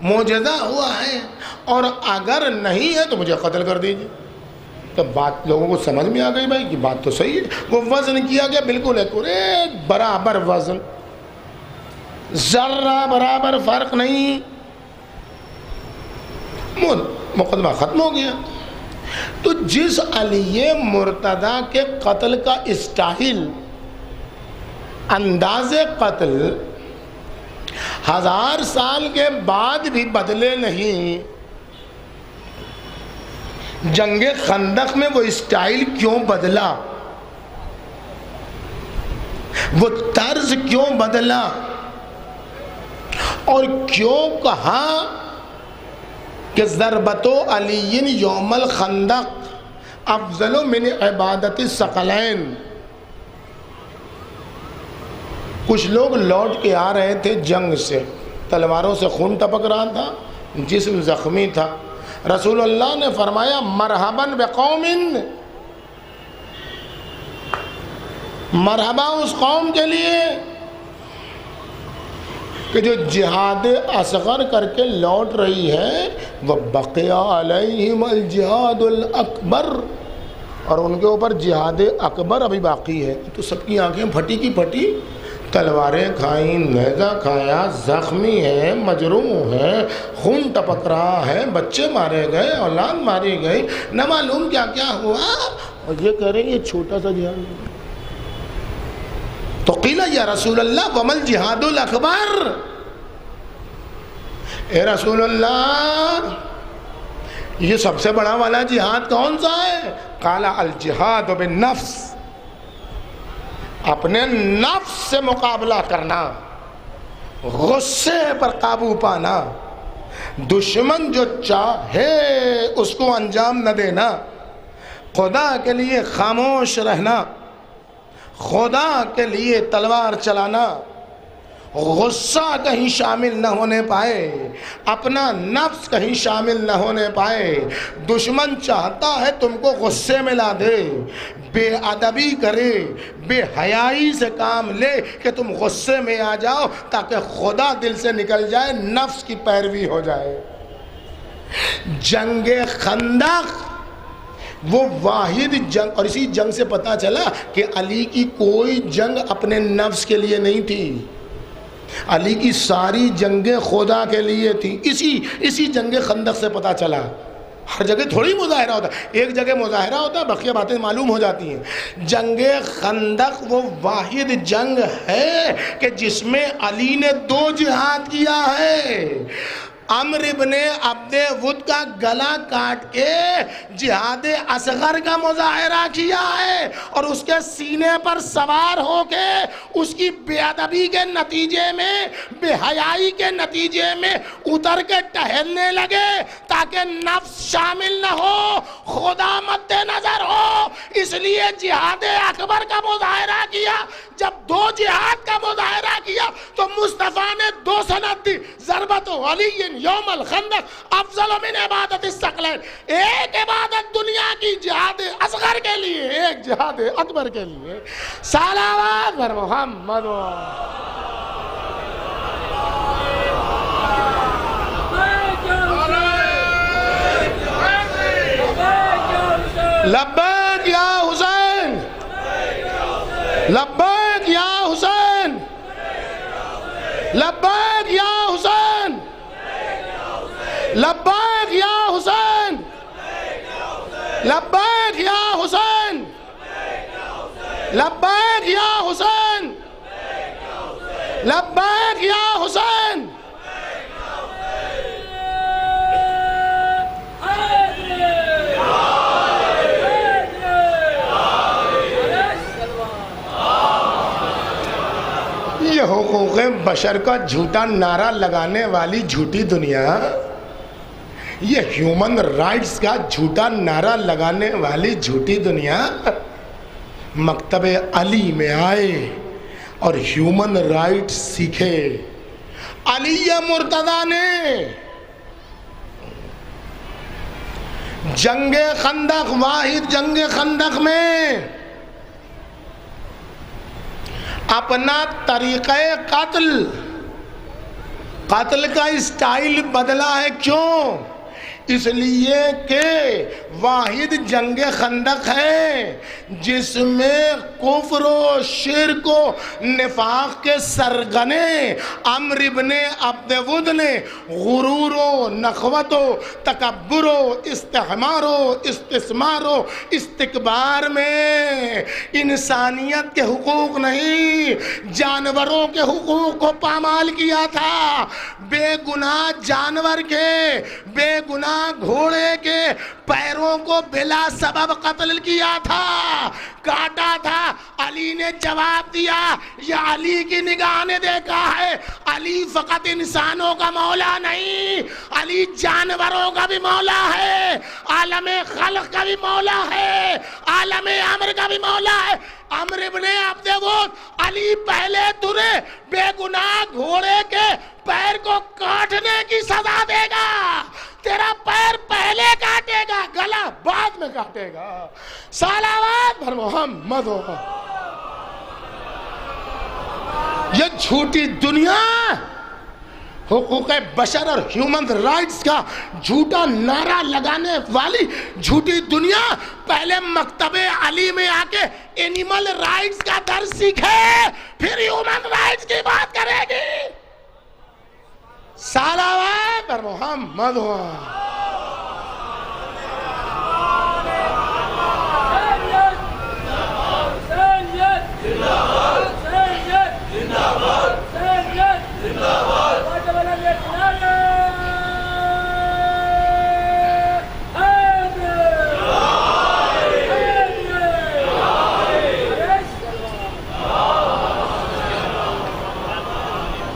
معجزہ ہوا ہے، اور اگر نہیں ہے تو مجھے قتل کر دیجئے۔ تو بات لوگوں کو سمجھ میں آ گئی بھائی کہ بات تو صحیح ہے، وہ وزن کیا گیا بالکل ایک برابر وزن، ذرہ برابر فرق نہیں، مقدمہ ختم ہو گیا۔ تو جس علی مرتضیٰ کے قتل کا اسٹائل، انداز قتل 1000 سال کے بعد بھی بدلے نہیں، جنگ خندق میں وہ اسٹائل کیوں بدلا، وہ طرز کیوں بدلا، اور کیوں کہا کہ ضربت علی یوم الخندق افضل من عبادت الثقلین۔ کچھ لوگ لوٹ کے آ رہے تھے جنگ سے، تلواروں سے خون ٹپک رہا تھا، جسم زخمی تھا، رسول اللہ نے فرمایا مرحباً بقوم، مرحبا اس قوم کے لیے کہ جو جہاد اصغر کر کے لوٹ رہی ہے، وَبَقِيَ عَلَيْهِمَ الْجِهَادُ الْأَكْبَرُ، اور ان کے اوپر جہاد اکبر ابھی باقی ہے۔ تو سب کی آنکھیں پھٹی کی پھٹی، تلواریں کھائیں، نیزہ کھایا، زخمی ہے، مجروح ہے، خون ٹپک رہا ہے، بچے مارے گئے، اولاد ماری گئی، نہ معلوم کیا کیا ہوا، اور یہ کہہ رہے ہیں یہ چھوٹا سا جہاد۔ تو قیل یا رسول اللہ وما الجہاد الاکبر، اے رسول اللہ یہ سب سے بڑا والا جہاد کون سا ہے؟ قال الجہاد بالنفس، اپنے نفس سے مقابلہ کرنا، غصے پر قابو پانا، دشمن جو چاہے اس کو انجام نہ دینا، خدا کے لیے خاموش رہنا، خدا کے لیے تلوار چلانا، غصہ کہیں شامل نہ ہونے پائے، اپنا نفس کہیں شامل نہ ہونے پائے۔ دشمن چاہتا ہے تم کو غصے میں لا دے، بے ادبی کرے، بے حیائی سے کام لے کہ تم غصے میں آ جاؤ تاکہ خدا دل سے نکل جائے، نفس کی پیروی ہو جائے۔ جنگ خندق وہ واحد جنگ، اور اسی جنگ سے پتہ چلا کہ علی کی کوئی جنگ اپنے نفس کے لیے نہیں تھی، علی کی ساری جنگیں خدا کے لیے تھی۔ اسی جنگ خندق سے پتہ چلا۔ ہر جگہ تھوڑی مظاہرہ ہوتا ہے، ایک جگہ مظاہرہ ہوتا ہے، بقیہ باتیں معلوم ہو جاتی ہیں۔ جنگ خندق وہ واحد جنگ ہے کہ جس میں علی نے 2 جہاد کیا ہے۔ عمرو ابن عبد ود کا گلا کاٹ کے جہاد اصغر کا مظاہرہ کیا ہے، اور اس کے سینے پر سوار ہو کے اس کی بے ادبی کے نتیجے میں، بے حیائی کے نتیجے میں اتر کے ٹہلنے لگے تاکہ نفس شامل نہ ہو، خدا مد نظر ہو، اس لیے جہاد اکبر کا مظاہرہ کیا۔ جب 2 جہاد کا مظاہرہ کیا تو مصطفیٰ نے 2 سند دی، ضربت علی یوم الخندق افضل من عبادت الثقلین، ایک عبادت دنیا کی جہاد اصغر کے لیے، ایک جہاد اکبر کے لیے۔ صلوات بر محمد۔ لبیک یا حسین، لبیک یا حسین، لبیک یا حسین، لبیک یا حسین، لبیک یا حسین، لبیک یا حسین، لبیک یا حسین۔ یہ حقوق بشر کا جھوٹا نعرہ لگانے والی جھوٹی دنیا، یہ ہیومن رائٹس کا جھوٹا نعرہ لگانے والی جھوٹی دنیا مکتب علی میں آئے اور ہیومن رائٹس سیکھے۔ علی مرتضیٰ نے جنگ خندق، واحد جنگ خندق میں اپنا طریقہ قتل کا اسٹائل بدلا ہے۔ کیوں؟ اس لیے کہ واحد جنگ خندق ہے جس میں کفر و شرک و نفاق کے سرغنے عمرو ابن عبد ود نے غرور و نخوت و تکبر و استحمار و استثمار و استکبار میں انسانیت کے حقوق نہیں، جانوروں کے حقوق کو پامال کیا تھا۔ بے گناہ جانور کے، بے گناہ گھوڑے کے پیروں کو بلا سبب قتل کیا تھا، کاٹا تھا۔ علی نے جواب دیا، یہ علی کی نگاہ نے دیکھا ہے، علی فقط انسانوں کا مولا نہیں، علی جانوروں کا بھی مولا ہے، عالم خلق کا بھی مولا ہے، عالم امر کا بھی مولا ہے۔ عمرو ابن عبد ود، علی پہلے تجھے بے گناہ گھوڑے کے پیر کو کاٹنے کی سزا دے گا، تیرا پیر پہلے کاٹے گا، گلا بعد میں کاٹے گا۔ صلوات بر محمد۔ یہ جھوٹی دنیا، حقوق بشر اور ہیومن رائٹس کا جھوٹا نعرہ لگانے والی جھوٹی دنیا پہلے مکتب علی میں آ کے اینیمل رائٹس کا درس سیکھے، پھر ہیومن رائٹس کی بات کرے گی۔ صلوات بر محمد۔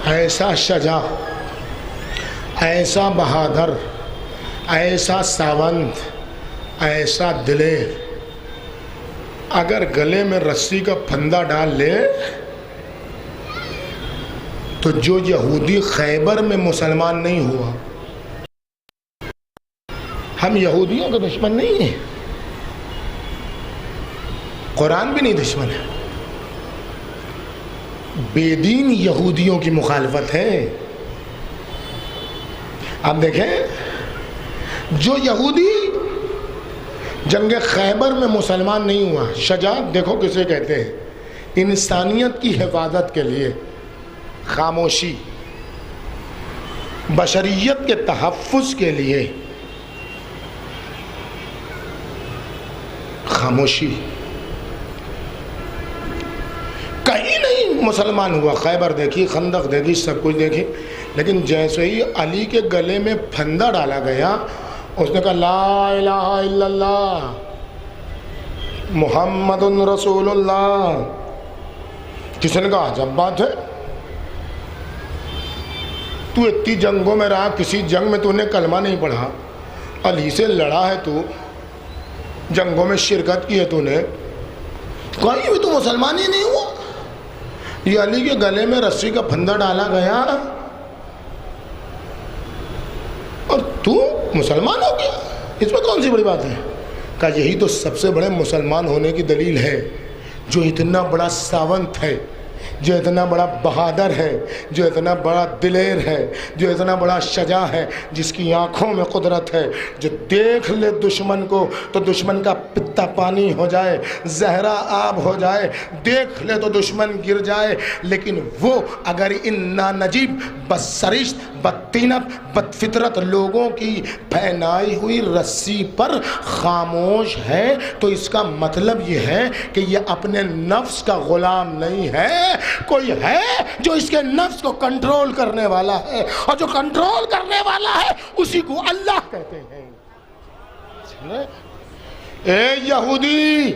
ایسا شجاع، ایسا بہادر، ایسا ساونت، ایسا دلیر اگر گلے میں رسی کا پھندا ڈال لے تو جو یہودی خیبر میں مسلمان نہیں ہوا، ہم یہودیوں کے دشمن نہیں ہیں، قرآن بھی نہیں دشمن ہے، بے دین یہودیوں کی مخالفت ہے۔ آپ دیکھیں جو یہودی جنگ خیبر میں مسلمان نہیں ہوا، شجاعت دیکھو کسے کہتے ہیں، انسانیت کی حفاظت کے لیے خاموشی، بشریت کے تحفظ کے لیے خاموشی، کہیں نہیں مسلمان ہوا، خیبر دیکھی، خندق دیکھی، سب کچھ دیکھی، لیکن جیسے ہی علی کے گلے میں پھندا ڈالا گیا اس نے کہا لا الہ الا اللہ محمد رسول اللہ۔ کسی نے کہا عجب بات ہے، تو اتنی جنگوں میں رہا، کسی جنگ میں تو نے کلمہ نہیں پڑھا، علی سے لڑا ہے، تو جنگوں میں شرکت کی ہے تو نے، کہیں بھی تو مسلمان ہی نہیں ہوا، یہ علی کے گلے میں رسی کا پھندا ڈالا گیا اور تو مسلمان ہو گیا، اس میں کون سی بڑی بات ہے؟ کہا یہی تو سب سے بڑے مسلمان ہونے کی دلیل ہے، جو اتنا بڑا ساونت ہے، جو اتنا بڑا بہادر ہے، جو اتنا بڑا دلیر ہے، جو اتنا بڑا شجاع ہے، جس کی آنکھوں میں قدرت ہے، جو دیکھ لے دشمن کو تو دشمن کا پتا پانی ہو جائے، زہرا آب ہو جائے، دیکھ لے تو دشمن گر جائے، لیکن وہ اگر ان نانجیب، بدسرشت، بدطینت، بدفطرت لوگوں کی پھینائی ہوئی رسی پر خاموش ہے تو اس کا مطلب یہ ہے کہ یہ اپنے نفس کا غلام نہیں ہے، کوئی ہے جو اس کے نفس کو کنٹرول کرنے والا ہے، اور جو کنٹرول کرنے والا ہے اسی کو اللہ کہتے ہیں۔ اے یہودی،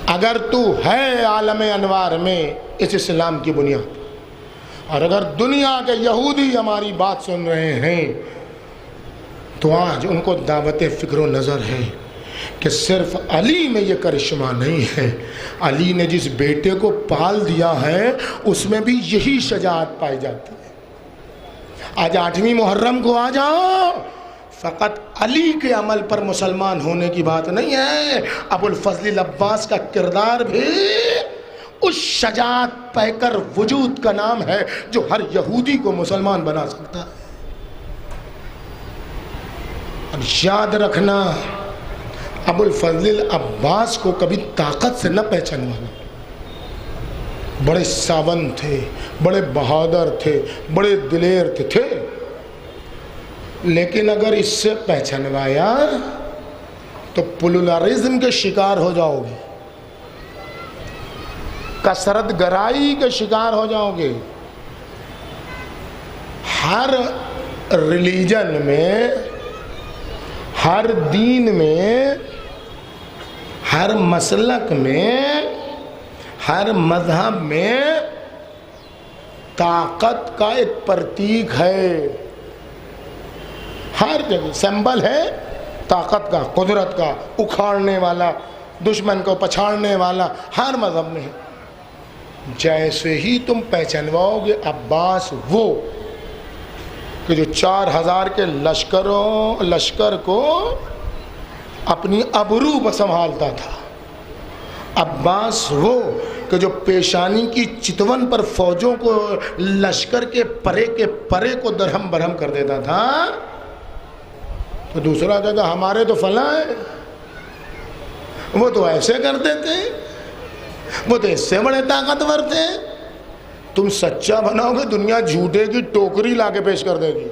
اگر تو ہے عالم انوار میں اس اسلام کی بنیاد، اور اگر دنیا کے یہودی ہماری بات سن رہے ہیں تو آج ان کو دعوت فکر و نظر ہے کہ صرف علی میں یہ کرشمہ نہیں ہے، علی نے جس بیٹے کو پال دیا ہے اس میں بھی یہی شجاعت پائی جاتی ہے۔ آج 8ویں محرم کو آ جاؤ، فقط علی کے عمل پر مسلمان ہونے کی بات نہیں ہے، ابو الفضل العباس کا کردار بھی اس شجاعت پیکر وجود کا نام ہے جو ہر یہودی کو مسلمان بنا سکتا ہے۔ اب یاد رکھنا، ابو الفضل العباس کو کبھی طاقت سے نہ پہچانوانا، بڑے ساون تھے، بڑے بہادر تھے، بڑے دلیر تھے، لیکن اگر اس سے پہچانوایا تو پلورلزم کے شکار ہو جاؤ گے، کثرت گرائی کے شکار ہو جاؤ گے۔ ہر ریلیجن میں، ہر دین میں، ہر مسلک میں، ہر مذہب میں طاقت کا ایک پرتیک ہے، ہر جگہ سمبل ہے طاقت کا، قدرت کا، اکھاڑنے والا، دشمن کو پچھاڑنے والا، ہر مذہب میں ہے۔ جیسے ہی تم پہچانواؤ گے عباس وہ کہ جو 4000 کے لشکر کو اپنی ابرو پر سنبھالتا تھا، عباس وہ کہ جو پیشانی کی چتون پر فوجوں کو لشکر کے پرے کو درہم برہم کر دیتا تھا، تو دوسرا کہے گا ہمارے تو فلاں ہیں، وہ تو ایسے کرتے تھے، وہ تو اس سے بڑے طاقتور تھے۔ تم سچا بناؤ گے دنیا جھوٹے کی ٹوکری لا کے پیش کر دے گی۔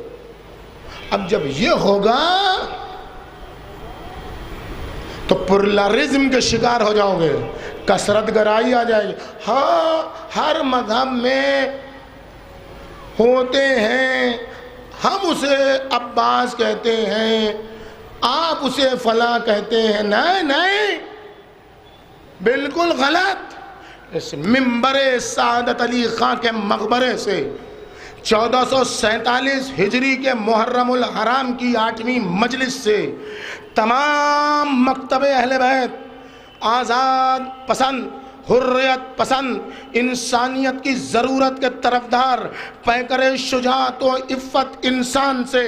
اب جب یہ ہوگا تو پلورلزم کے شکار ہو جاؤ گے، کثرت گرائی آ جائے گی۔ ہاں ہر مذہب میں ہوتے ہیں، ہم اسے عباس کہتے ہیں، آپ اسے فلاں کہتے ہیں، نہیں بالکل غلط۔ اس منبر سعادت علی خان کے مقبرے سے 1447 ہجری کے محرم الحرام کی 8ویں مجلس سے تمام مکتب اہل بیت، آزاد پسند، حریت پسند، انسانیت کی ضرورت کے طرفدار، پیکر شجاعت و عفت انسان سے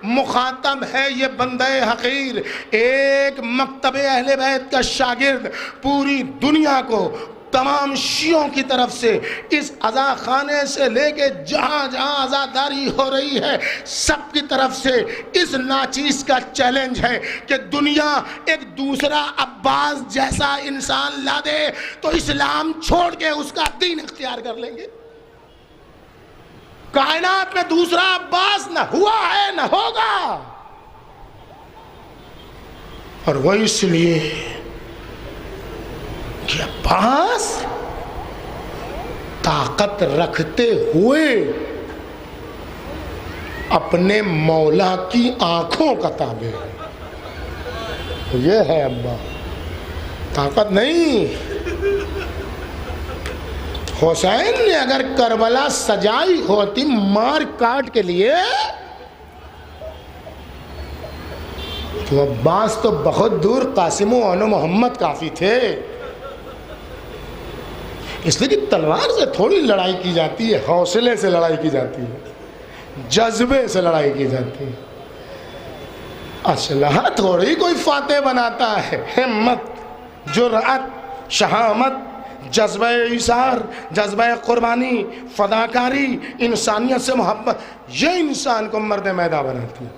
مخاطب ہے یہ بندہ حقیر، ایک مکتب اہل بیت کا شاگرد پوری دنیا کو، تمام شیعوں کی طرف سے اس عزا خانے سے لے کے جہاں جہاں عزاداری ہو رہی ہے سب کی طرف سے اس ناچیز کا چیلنج ہے کہ دنیا ایک دوسرا عباس جیسا انسان لا دے تو اسلام چھوڑ کے اس کا دین اختیار کر لیں گے۔ کائنات میں دوسرا عباس نہ ہوا ہے نہ ہوگا، اور وہ اس لیے کہ عباس طاقت رکھتے ہوئے اپنے مولا کی آنکھوں کا تابع ہے، یہ ہے ابا، طاقت نہیں۔ حسین نے اگر کربلا سجائی ہوتی مار کاٹ کے لیے تو عباس تو بہت دور، قاسم و عنو محمد کافی تھے۔ اس لیے کہ تلوار سے تھوڑی لڑائی کی جاتی ہے، حوصلے سے لڑائی کی جاتی ہے، جذبے سے لڑائی کی جاتی ہے۔ اسلحہ تھوڑی کوئی فاتح بناتا ہے، ہمت، جرأت، شہامت، جذبہ ایثار، جذبہ قربانی، فداکاری، انسانیت سے محبت، یہ انسان کو مرد میدان بناتی ہے۔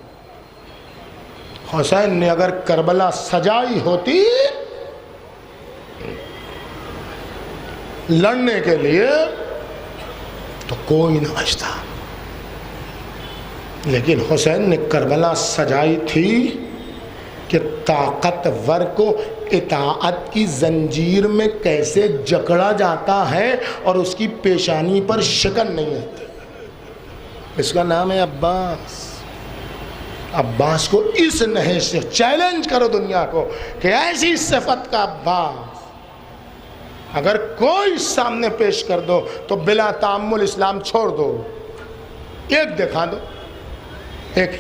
حسین نے اگر کربلا سجائی ہوتی لڑنے کے لیے تو کوئی نہ بچتا، لیکن حسین نے کربلا سجائی تھی کہ طاقتور کو اطاعت کی زنجیر میں کیسے جکڑا جاتا ہے اور اس کی پیشانی پر شکن نہیں آتی۔ اس کا نام ہے عباس۔ عباس کو اس نہج سے چیلنج کرو دنیا کو کہ ایسی صفت کا عباس اگر کوئی سامنے پیش کر دو تو بلا تعمل اسلام چھوڑ دو۔ ایک دکھا دو، ایک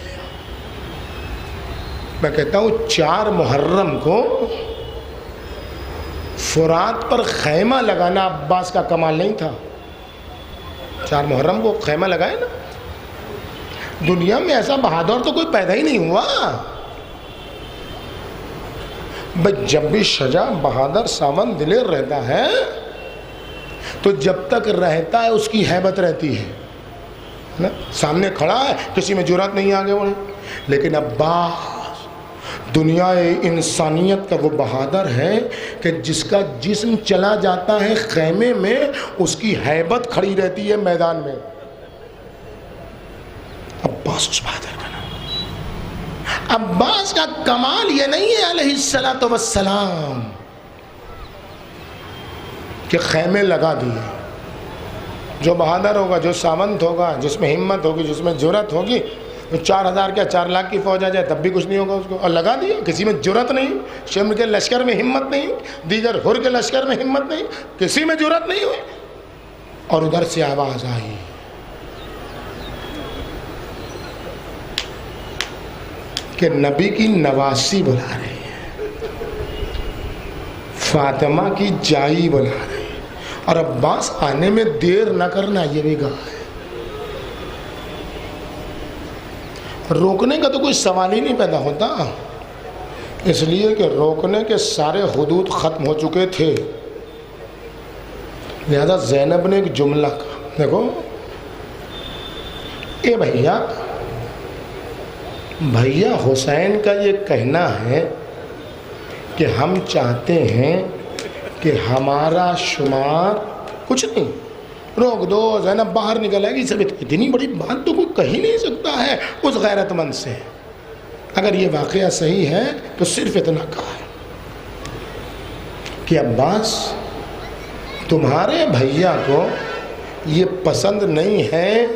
میں کہتا ہوں 4 محرم کو فرات پر خیمہ لگانا عباس کا کمال نہیں تھا۔ 4 محرم کو خیمہ لگائے نا، دنیا میں ایسا بہادر تو کوئی پیدا ہی نہیں ہوا۔ بھئی جب بھی شجاع بہادر ساون دلیر رہتا ہے تو جب تک رہتا ہے اس کی ہیبت رہتی ہے، سامنے کھڑا ہے کسی میں جرات نہیں آگے بڑھے۔ لیکن عباس دنیا انسانیت کا وہ بہادر ہے کہ جس کا جسم چلا جاتا ہے خیمے میں اس کی ہیبت کھڑی رہتی ہے میدان میں۔ عباس اس بہادر کا نام۔ عباس کا کمال یہ نہیں ہے علیہ السلام کہ خیمے لگا دیے۔ جو بہادر ہوگا، جو ساونت ہوگا، جس میں ہمت ہوگی، جس میں جرات ہوگی، 4000 کیا 4 لاکھ کی فوج آ جائے تب بھی کچھ نہیں ہوگا اس کو، اور لگا دیا۔ کسی میں جرات نہیں، شمر کے لشکر میں ہمت نہیں، دیگر حر کے لشکر میں ہمت نہیں، کسی میں جرات نہیں ہوئی، اور ادھر سے آواز آئی کہ نبی کی نواسی بلا رہی ہے، فاطمہ کی جائی بلا رہی ہے، اور عباس آنے میں دیر نہ کرنا، یہ بھی کہا ہے۔ روکنے کا تو کوئی سوال ہی نہیں پیدا ہوتا، اس لیے کہ روکنے کے سارے حدود ختم ہو چکے تھے۔ لہذا زینب نے ایک جملہ کہا، دیکھو اے بھیا حسین کا یہ کہنا ہے کہ ہم چاہتے ہیں کہ ہمارا شمار کچھ نہیں، روک دو، زینب باہر نکل آئے گی، سب اتنی بڑی بات تو کوئی کہہ نہیں سکتا ہے اس غیرت مند سے۔ اگر یہ واقعہ صحیح ہے تو صرف اتنا کہا ہے کہ عباس تمہارے بھیا کو یہ پسند نہیں ہے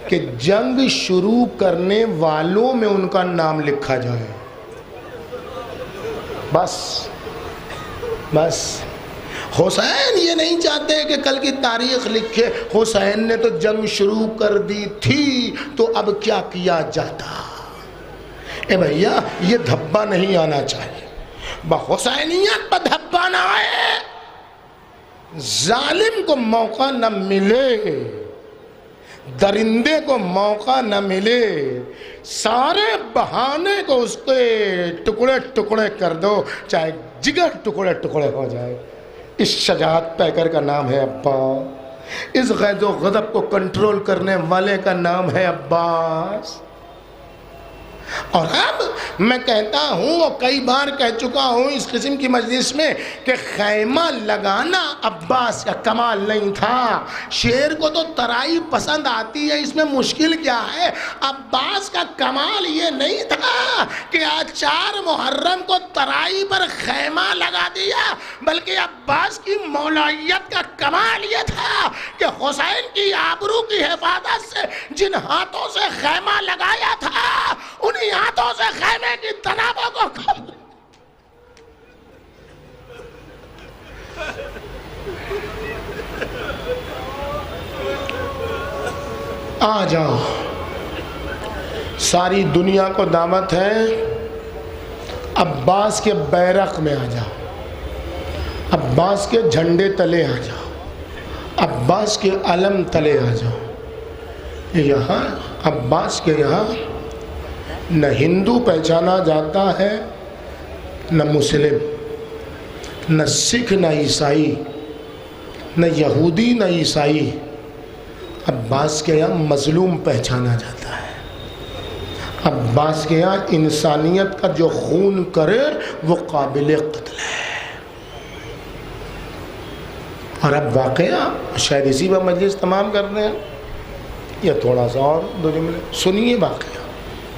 کہ جنگ شروع کرنے والوں میں ان کا نام لکھا جائے۔ بس حسین یہ نہیں چاہتے کہ کل کی تاریخ لکھے حسین نے تو جنگ شروع کر دی تھی تو اب کیا کیا جاتا. اے بھیا یہ دھبا نہیں آنا چاہیے. بحسینیت پر دھبا نہ آئے. ظالم کو موقع نہ ملے, درندے کو موقع نہ ملے, سارے بہانے کو اس کے ٹکڑے ٹکڑے کر دو, چاہے جگر ٹکڑے ٹکڑے ہو جائے. اس شجاعت پیکر کا نام ہے عباس. اس غیظ و غضب کو کنٹرول کرنے والے کا نام ہے عباس. اور اب میں کہتا ہوں اور کئی بار کہہ چکا ہوں اس قسم کی مجلس میں کہ خیمہ لگانا عباس کا کمال نہیں تھا. شیر کو تو ترائی پسند آتی ہے, اس میں مشکل کیا ہے. عباس کا کمال یہ نہیں تھا کہ آج 4 محرم کو ترائی پر خیمہ لگا دیا, بلکہ عباس کی مولائیت کا کمال یہ تھا کہ حسین کی آبرو کی حفاظت سے جن ہاتھوں سے خیمہ لگایا تھا انہیں ہاتھوں سے خیمے کی تنابوں کو آ جاؤ. ساری دنیا کو دعوت ہے, عباس کے بیرق میں آ جاؤ, عباس کے جھنڈے تلے آ جاؤ, عباس کے علم تلے آ جاؤ. یہاں عباس کے یہاں نہ ہندو پہچانا جاتا ہے, نہ مسلم, نہ سکھ, نہ عیسائی, نہ یہودی, نہ عیسائی. عباس کے یہاں مظلوم پہچانا جاتا ہے. عباس کے یہاں انسانیت کا جو خون کرے وہ قابل قتل ہے. اور اب واقعہ شاید اسی پر مجلس تمام کرتے ہیں یا تھوڑا سا اور دو جملے سنیے. واقعہ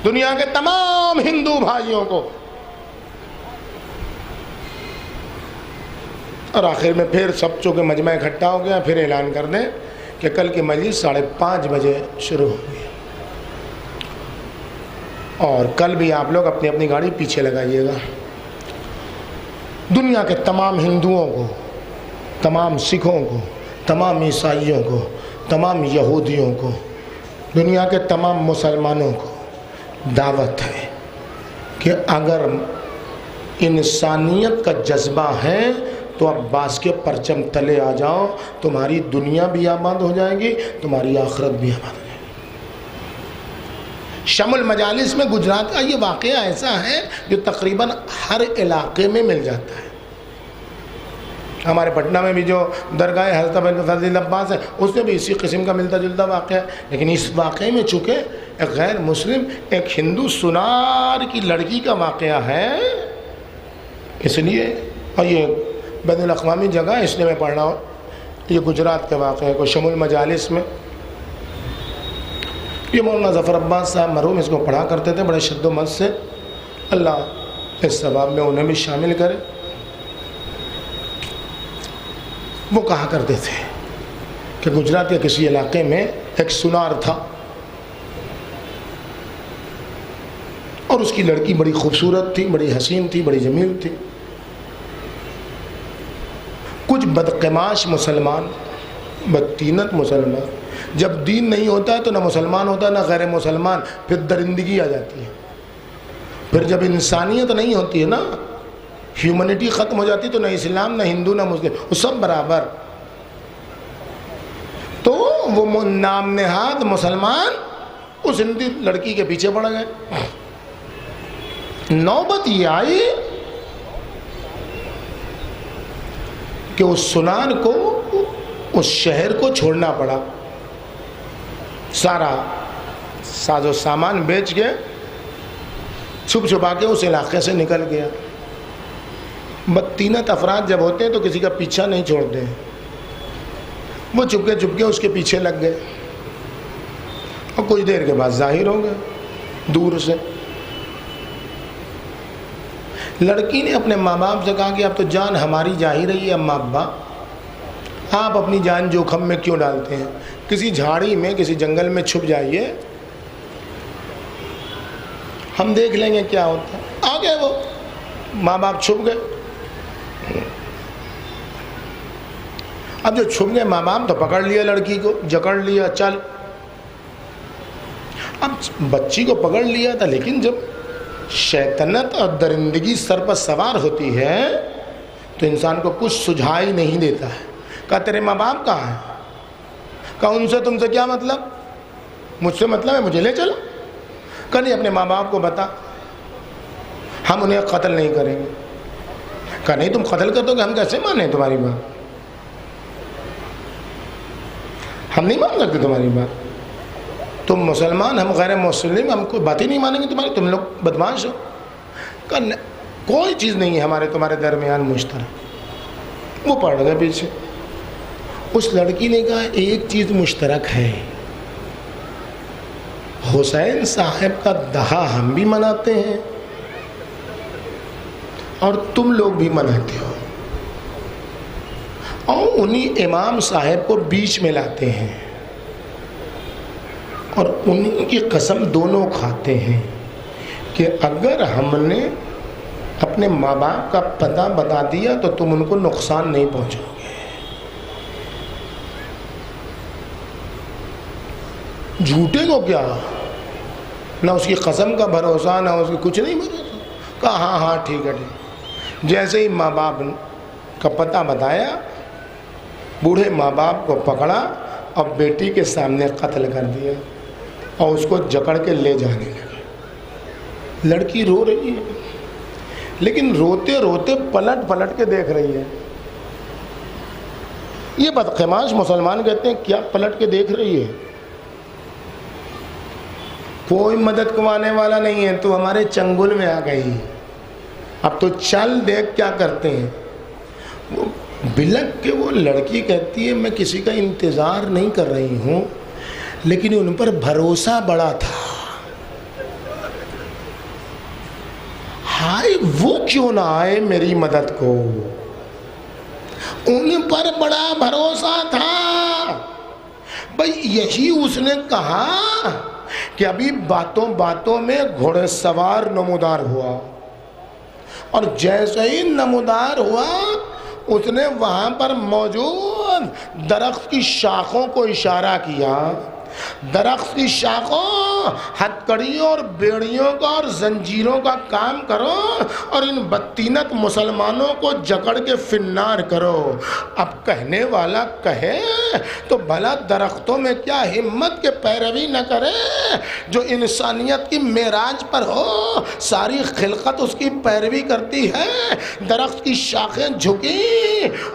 دنیا کے تمام ہندو بھائیوں کو, اور آخر میں پھر سب چونکہ مجمع اکٹھا ہو گیا, پھر اعلان کر دیں کہ کل کی مجلس 5:30 بجے شروع ہوگی. اور کل بھی آپ لوگ اپنی اپنی گاڑی پیچھے لگائیے گا. دنیا کے تمام ہندوؤں کو, تمام سکھوں کو, تمام عیسائیوں کو, تمام یہودیوں کو, دنیا کے تمام مسلمانوں کو دعوت ہے کہ اگر انسانیت کا جذبہ ہے تو عباس کے پرچم تلے آ جاؤ. تمہاری دنیا بھی آباد ہو جائے گی, تمہاری آخرت بھی آباد ہو جائے گی. شمل مجالس میں گجرات کا یہ واقعہ ایسا ہے جو تقریباً ہر علاقے میں مل جاتا ہے. ہمارے پٹنہ میں بھی جو درگاہ حضرت فضل عباس ہے اس میں بھی اسی قسم کا ملتا جلتا واقعہ ہے. لیکن اس واقعے میں چونکہ ایک غیر مسلم ایک ہندو سنار کی لڑکی کا واقعہ ہے, اس لیے, اور یہ بین الاقوامی جگہ اس لیے میں پڑھ رہا ہوں, یہ گجرات کے واقعے کو شمول مجالس میں یہ مولانا ظفر عباس صاحب مرحوم اس کو پڑھا کرتے تھے بڑے شد و مد سے. اللہ اس ثواب میں انہیں بھی شامل کرے. وہ کہا کرتے تھے کہ گجرات کے کسی علاقے میں ایک سنار تھا اور اس کی لڑکی بڑی خوبصورت تھی, بڑی حسین تھی, بڑی جمیل تھی. کچھ بدقماش مسلمان, بدتینت مسلمان, جب دین نہیں ہوتا ہے تو نہ مسلمان ہوتا ہے نہ غیر مسلمان, پھر درندگی آ جاتی ہے. پھر جب انسانیت نہیں ہوتی ہے نا, ہیومنٹی ختم ہو جاتی تو نہ اسلام, نہ ہندو, نہ مسلم, وہ سب برابر. تو وہ نام نہاد مسلمان اس ہندی لڑکی کے پیچھے پڑ گئے. نوبت یہ آئی کہ اس سنان کو اس شہر کو چھوڑنا پڑا. سارا ساز و سامان بیچ کے چھپ چھپا کے اس علاقے سے نکل گیا. بدتینت افراد جب ہوتے ہیں تو کسی کا پیچھا نہیں چھوڑتے ہیں. وہ چپ کے اس کے پیچھے لگ گئے اور کچھ دیر کے بعد ظاہر ہو گئے دور سے. لڑکی نے اپنے ماں باپ سے کہا کہ اب تو جان ہماری جا ہی رہی ہے, اماں ابا آپ اپنی جان جوخم میں کیوں ڈالتے ہیں, کسی جھاڑی میں کسی جنگل میں چھپ جائیے, ہم دیکھ لیں گے کیا ہوتا ہے. آ گئے وہ ماں باپ, چھپ گئے. اب جو چھپ گئے ماں باپ تو پکڑ لیا لڑکی کو، جکڑ لیا، چل. اب بچی کو پکڑ لیا تھا، لیکن جب شیطنت اور درندگی سر پر سوار ہوتی ہے تو انسان کو کچھ سجھائی نہیں دیتا ہے. کہا تیرے ماں باپ کہاں ہیں؟ کہا ان سے تم سے کیا مطلب؟ مجھ سے مطلب ہے، مجھے لے چلو. کہا نہیں، اپنے ماں باپ کو بتا، ہم انہیں قتل نہیں کریں گے. کہا نہیں، تم قتل کر دو گے، ہم کیسے مانیں تمہاری بات؟ ہم نہیں مان سکتے تمہاری بات. تم مسلمان، ہم غیر مسلم، ہم کوئی بات ہی نہیں مانیں گے تمہاری، تم لوگ بدمعاش ہو. کہا کوئی چیز نہیں ہے ہمارے تمہارے درمیان مشترک. وہ پڑ گئے پیچھے. اس لڑکی نے کہا ایک چیز مشترک ہے، حسین صاحب کا دہا ہم بھی مناتے ہیں اور تم لوگ بھی مناتے ہو، اور انہی امام صاحب کو بیچ میں لاتے ہیں اور انہی کی قسم دونوں کھاتے ہیں کہ اگر ہم نے اپنے ماں باپ کا پتہ بتا دیا تو تم ان کو نقصان نہیں پہنچاؤ گے. جھوٹے کو کیا، نہ اس کی قسم کا بھروسہ، نہ اس کی کچھ نہیں بھروسہ. کہا ہاں ہاں ٹھیک ہے ٹھیک. جیسے ہی ماں باپ کا پتہ بتایا، بوڑھے ماں باپ کو پکڑا اور بیٹی کے سامنے قتل کر دیا اور اس کو جکڑ کے لے جانے لگے. لڑکی رو رہی ہے، لیکن روتے روتے پلٹ پلٹ کے دیکھ رہی ہے. یہ بدقماش مسلمان کہتے ہیں کیا پلٹ کے دیکھ رہی ہے؟ کوئی مدد کمانے والا نہیں ہے، تو ہمارے چنگل میں آ گئی، اب تو چل دیکھ کیا کرتے ہیں. وہ بلک کے وہ لڑکی کہتی ہے میں کسی کا انتظار نہیں کر رہی ہوں، لیکن ان پر بھروسہ بڑا تھا. ہائے وہ کیوں نہ آئے میری مدد کو، ان پر بڑا بھروسہ تھا. بھئی یہی اس نے کہا کہ ابھی باتوں باتوں میں گھوڑے سوار نمودار ہوا، اور جیسے ہی نمودار ہوا اس نے وہاں پر موجود درخت کی شاخوں کو اشارہ کیا. درخت کی شاخوں، ہتھکڑیوں اور بیڑیوں کا اور زنجیروں کا کام کرو اور ان بدتینت مسلمانوں کو جکڑ کے فنار کرو. اب کہنے والا کہے تو بھلا درختوں میں کیا ہمت کے پیروی نہ کرے جو انسانیت کی معراج پر ہو، ساری خلقت اس کی پیروی کرتی ہے. درخت کی شاخیں جھکی،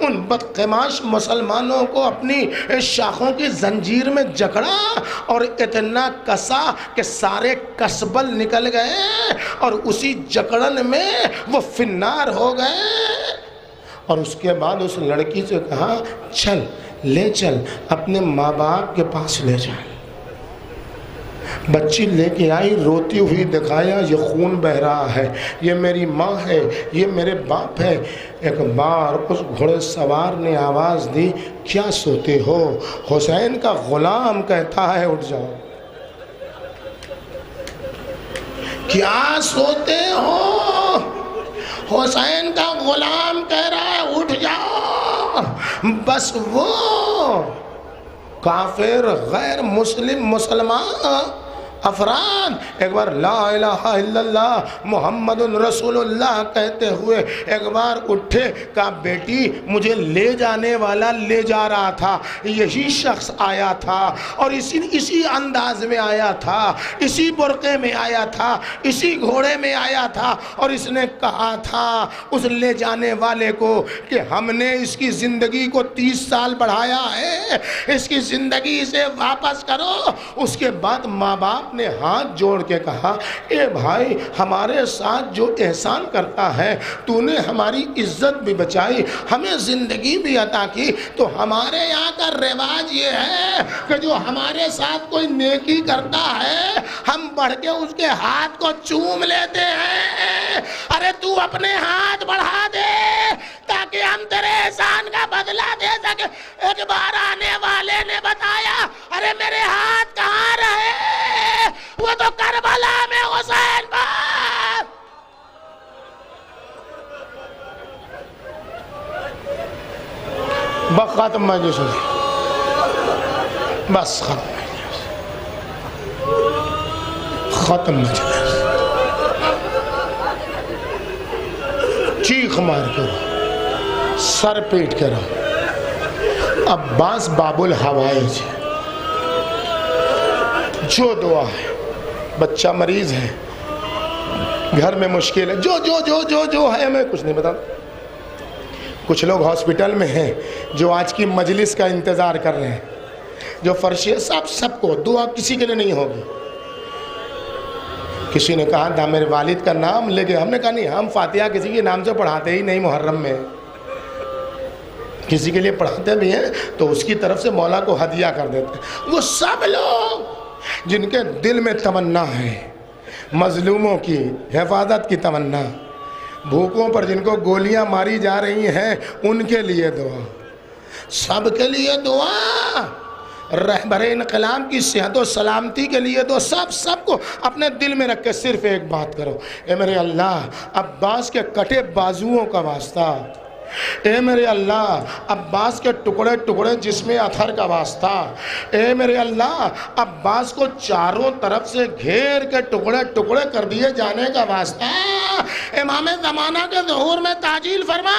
ان بدقماش مسلمانوں کو اپنی شاخوں کی زنجیر میں جکڑا اور اتنا کسا کہ سارے کسبل نکل گئے اور اسی جکڑن میں وہ فنار ہو گئے. اور اس کے بعد اس لڑکی سے کہا چل لے چل اپنے ماں باپ کے پاس لے جا. بچی لے کے آئی، روتی ہوئی دکھایا یہ خون بہ رہا ہے، یہ میری ماں ہے، یہ میرے باپ ہے. ایک بار اس گھوڑے سوار نے آواز دی کیا سوتے ہو؟ حسین کا غلام کہتا ہے اٹھ جاؤ. کیا سوتے ہو؟ حسین کا غلام کہہ رہا ہے اٹھ جاؤ. بس وہ کافر غیر مسلم مسلمان افراد ایک بار لا الہ الا اللہ محمد رسول اللہ کہتے ہوئے ایک بار اٹھے، کہا بیٹی مجھے لے جانے والا لے جا رہا تھا، یہی شخص آیا تھا اور اسی انداز میں آیا تھا، اسی برقعے میں آیا تھا، اسی گھوڑے میں آیا تھا، اور اس نے کہا تھا اس لے جانے والے کو کہ ہم نے اس کی زندگی کو 30 سال بڑھایا ہے، اس کی زندگی سے واپس کرو. اس کے بعد ماں باپ نے ہاتھ جوڑ کے کہا اے بھائی ہمارے ساتھ جو احسان کرتا ہے، تو نے ہماری عزت بھی بچائی، ہمیں زندگی بھی عطا کی، تو ہمارے یہاں کا رواج یہ ہے کہ جو ہمارے ساتھ کوئی نیکی کرتا ہے ہم بڑھ کے اس کے ہاتھ کو چوم لیتے ہیں. ارے تو اپنے ہاتھ بڑھا دے تاکہ ہم تیرے احسان کا بدلہ دے سکے. ایک بار آنے والے نے بتایا ارے میرے ہاتھ کہاں رہے؟ وہ تو کربلا میں حسین پر. ختم مجلس بس ختم مجلس چیخ مار کرو سر پیٹ کرو عباس باب الحوائج جو دعا ہے بچہ مریض ہے گھر میں مشکل ہے جو جو جو جو جو ہے میں کچھ نہیں بتا کچھ لوگ ہاسپٹل میں ہیں جو آج کی مجلس کا انتظار کر رہے ہیں جو فرشی سب کو دعا کسی کے لیے نہیں ہوگی کسی نے کہا تھا میرے والد کا نام لے کے ہم نے کہا نہیں ہم فاتحہ کسی کے نام سے پڑھاتے ہی نہیں محرم میں کسی کے لیے پڑھاتے بھی ہیں تو اس کی طرف سے مولا کو ہدیہ کر دیتے ہیں وہ سب لوگ جن کے دل میں تمنا ہے مظلوموں کی حفاظت کی تمنا بھوکوں پر جن کو گولیاں ماری جا رہی ہیں ان کے لیے دعا سب کے لیے دعا رہبر انقلاب کی صحت و سلامتی کے لیے تو سب کو اپنے دل میں رکھ کے صرف ایک بات کرو اے میرے اللہ عباس کے کٹے بازوؤں کا واسطہ اے میرے اللہ عباس کے ٹکڑے ٹکڑے جسم اطہر کا واسطہ اے میرے اللہ عباس کو چاروں طرف سے گھیر کے ٹکڑے ٹکڑے کر دیے جانے کا واسطہ امام زمانہ کے ظہور میں تعجیل فرما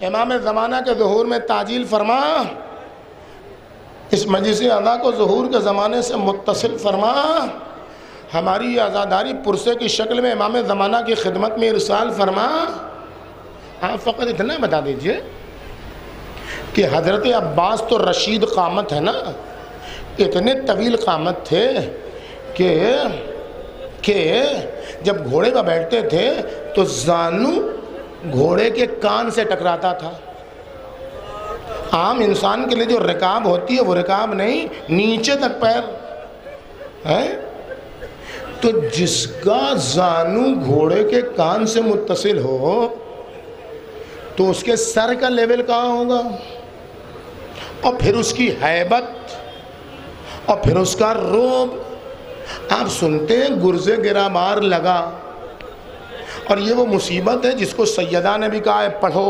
امام زمانہ کے ظہور میں تعجیل فرما اس مجلس اعلیٰ کو ظہور کے زمانے سے متصل فرما ہماری یہ عزاداری پرسے کی شکل میں امام زمانہ کی خدمت میں ارسال فرما آپ فقط اتنا بتا دیجئے کہ حضرت عباس تو رشید قامت ہے نا اتنے طویل قامت تھے کہ جب گھوڑے پر بیٹھتے تھے تو زانو گھوڑے کے کان سے ٹکراتا تھا عام انسان کے لیے جو رکاب ہوتی ہے وہ رکاب نہیں نیچے تک پیر ہے تو جس کا زانو گھوڑے کے کان سے متصل ہو تو اس کے سر کا لیول کہاں ہوگا اور پھر اس کی ہیبت اور پھر اس کا روب آپ سنتے ہیں گرز گرا مار لگا اور یہ وہ مصیبت ہے جس کو سیدہ نے بھی کہا ہے پڑھو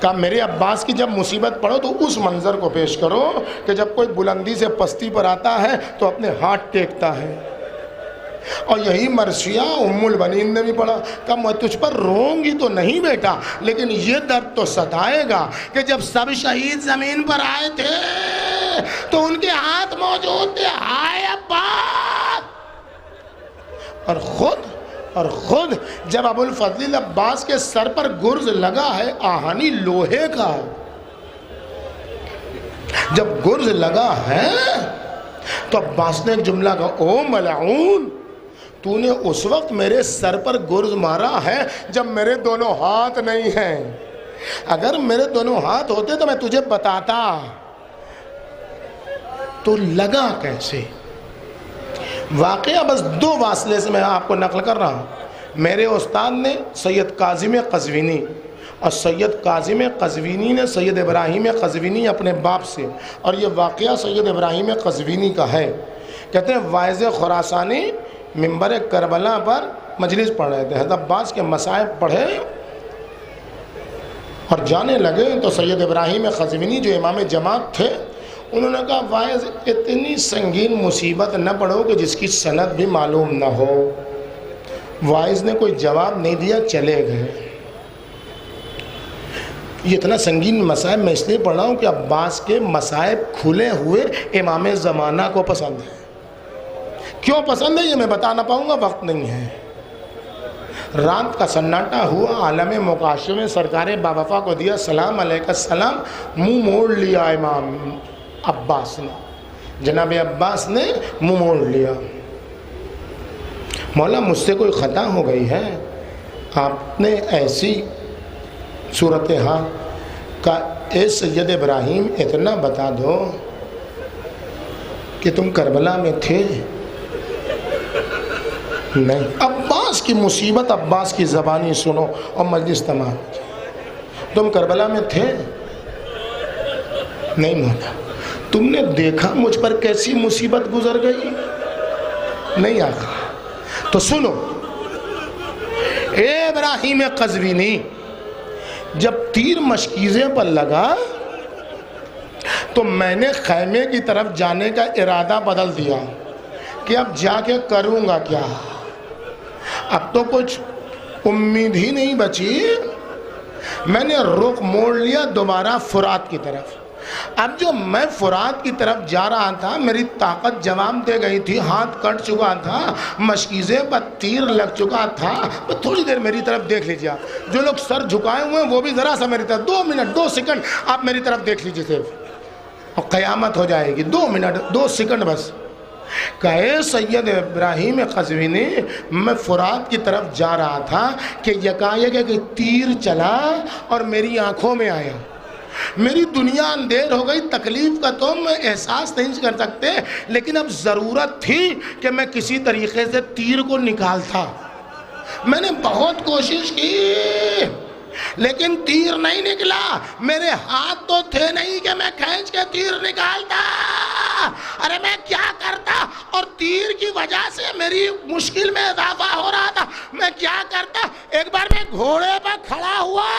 کہا میرے عباس کی جب مصیبت پڑھو تو اس منظر کو پیش کرو کہ جب کوئی بلندی سے پستی پر آتا ہے تو اپنے ہاتھ ٹیکتا ہے اور یہی مرثیہ ام البنین نے بھی پڑھا کہ میں تجھ پر روں گی تو نہیں بیٹا لیکن یہ درد تو ستائے گا کہ جب سب شہید زمین پر آئے تھے تو ان کے ہاتھ موجود تھے ہائے عباس اور خود جب ابو الفضل عباس کے سر پر گرز لگا ہے آہنی لوہے کا جب گرز لگا ہے تو عباس نے ایک جملہ کہا او ملعون تو نے اس وقت میرے سر پر گرز مارا ہے جب میرے دونوں ہاتھ نہیں ہیں اگر میرے دونوں ہاتھ ہوتے تو میں تجھے بتاتا تو لگا کیسے واقعہ بس 2 واصلے سے میں آپ کو نقل کر رہا ہوں میرے استاد نے سید کاظم قزوینی اور سید کاظم قزوینی نے سید ابراہیم قزوینی اپنے باپ سے اور یہ واقعہ سید ابراہیم قزوینی کا ہے کہتے ہیں واعظ خراسانی منبر کربلا پر مجلس پڑھ رہے تھے حضرت عباس کے مصائب پڑھے اور جانے لگے تو سید ابراہیم قزوینی جو امام جماعت تھے انہوں نے کہا واعظ اتنی سنگین مصیبت نہ پڑھو کہ جس کی سند بھی معلوم نہ ہو واعظ نے کوئی جواب نہیں دیا چلے گئے یہ اتنا سنگین مصائب میں اس لیے پڑھ رہا ہوں کہ عباس کے مصائب کھلے ہوئے امام زمانہ کو پسند ہے کیوں پسند ہے یہ میں بتا نہ پاؤں گا وقت نہیں ہے رات کا سناٹا ہوا عالم مکاشف میں سرکار باوفا کو دیا سلام علیکہ السلام منہ موڑ لیا امام عباس نے جناب عباس نے منہ موڑ لیا مولا مجھ سے کوئی خطا ہو گئی ہے آپ نے ایسی صورتحال کا اے سید ابراہیم اتنا بتا دو کہ تم کربلا میں تھے نہیں عباس کی مصیبت عباس کی زبانی سنو اور مجلس تمام تم کربلا میں تھے نہیں مولا تم نے دیکھا مجھ پر کیسی مصیبت گزر گئی نہیں آقا تو سنو اے ابراہیم قزوینی جب تیر مشکیزے پر لگا تو میں نے خیمے کی طرف جانے کا ارادہ بدل دیا کہ اب جا کے کروں گا کیا. اب تو کچھ امید ہی نہیں بچی. میں نے رخ موڑ لیا دوبارہ فرات کی طرف. اب جو میں فرات کی طرف جا رہا تھا میری طاقت جواب دے گئی تھی, ہاتھ کٹ چکا تھا, مشکیزے پر تیر لگ چکا تھا. تھوڑی دیر میری طرف دیکھ لیجیے آپ, جو لوگ سر جھکائے ہوئے ہیں وہ بھی ذرا سا میری طرف 2 منٹ 2 سیکنڈ آپ میری طرف دیکھ لیجیے صرف, اور قیامت ہو جائے گی. 2 منٹ 2 سیکنڈ بس. کہے سید ابراہیم قزوینی میں فرات کی طرف جا رہا تھا کہ یکایک ایک تیر چلا اور میری آنکھوں میں آیا. میری دنیا اندھیر ہو گئی. تکلیف کا تو میں احساس نہیں کر سکتے, لیکن اب ضرورت تھی کہ میں کسی طریقے سے تیر کو نکالتا. میں نے بہت کوشش کی لیکن تیر نہیں نکلا. میرے ہاتھ تو تھے نہیں کہ میں کھینچ کے تیر نکالتا. ارے میں کیا کرتا, اور تیر کی وجہ سے میری مشکل میں اضافہ ہو رہا تھا. میں کیا کرتا, ایک بار میں گھوڑے پر کھڑا ہوا,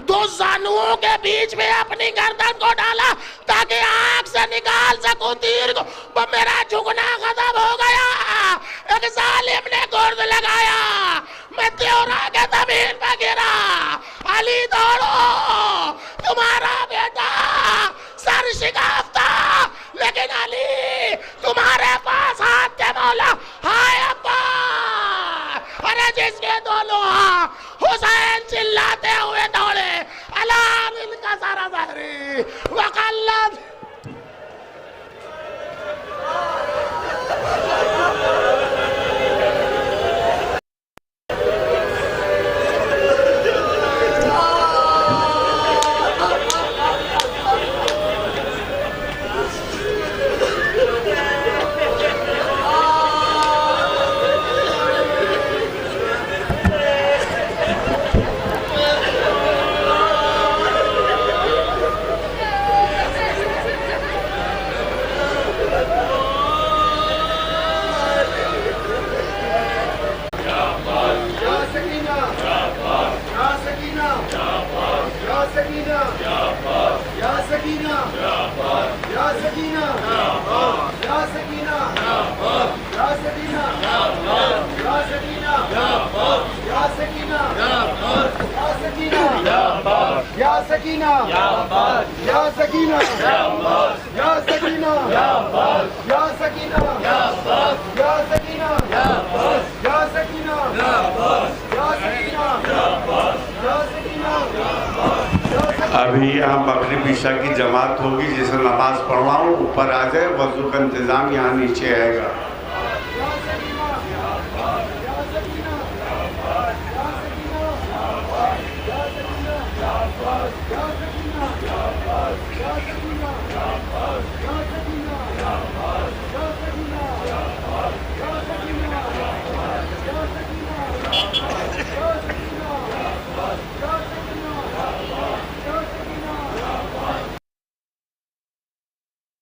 2 زانوؤں کے بیچ میں اپنی گردن کو ڈالا تاکہ آنکھ سے نکال سکوں تیر کو. میرا جھکنا ختم ہو گیا. ایک ظالم نے گرد لگایا, میں تیورا کے زمین پہ گرا. علی دوڑو, تمہارا بیٹا سر شکافتہ, لیکن علی تمہارے پاس ہاتھ کے مولا. ہائے ابا, ارے جس کے دونوں حسین چلاتے ہوئے دوڑے. الا من کا سارا ظہری وقلت. ابھی یہاں مغرب عشاء کی جماعت ہوگی, جسے نماز پڑھواؤں اوپر آ جائے. وضو کا انتظام یہاں نیچے آئے گا. یا سکینہ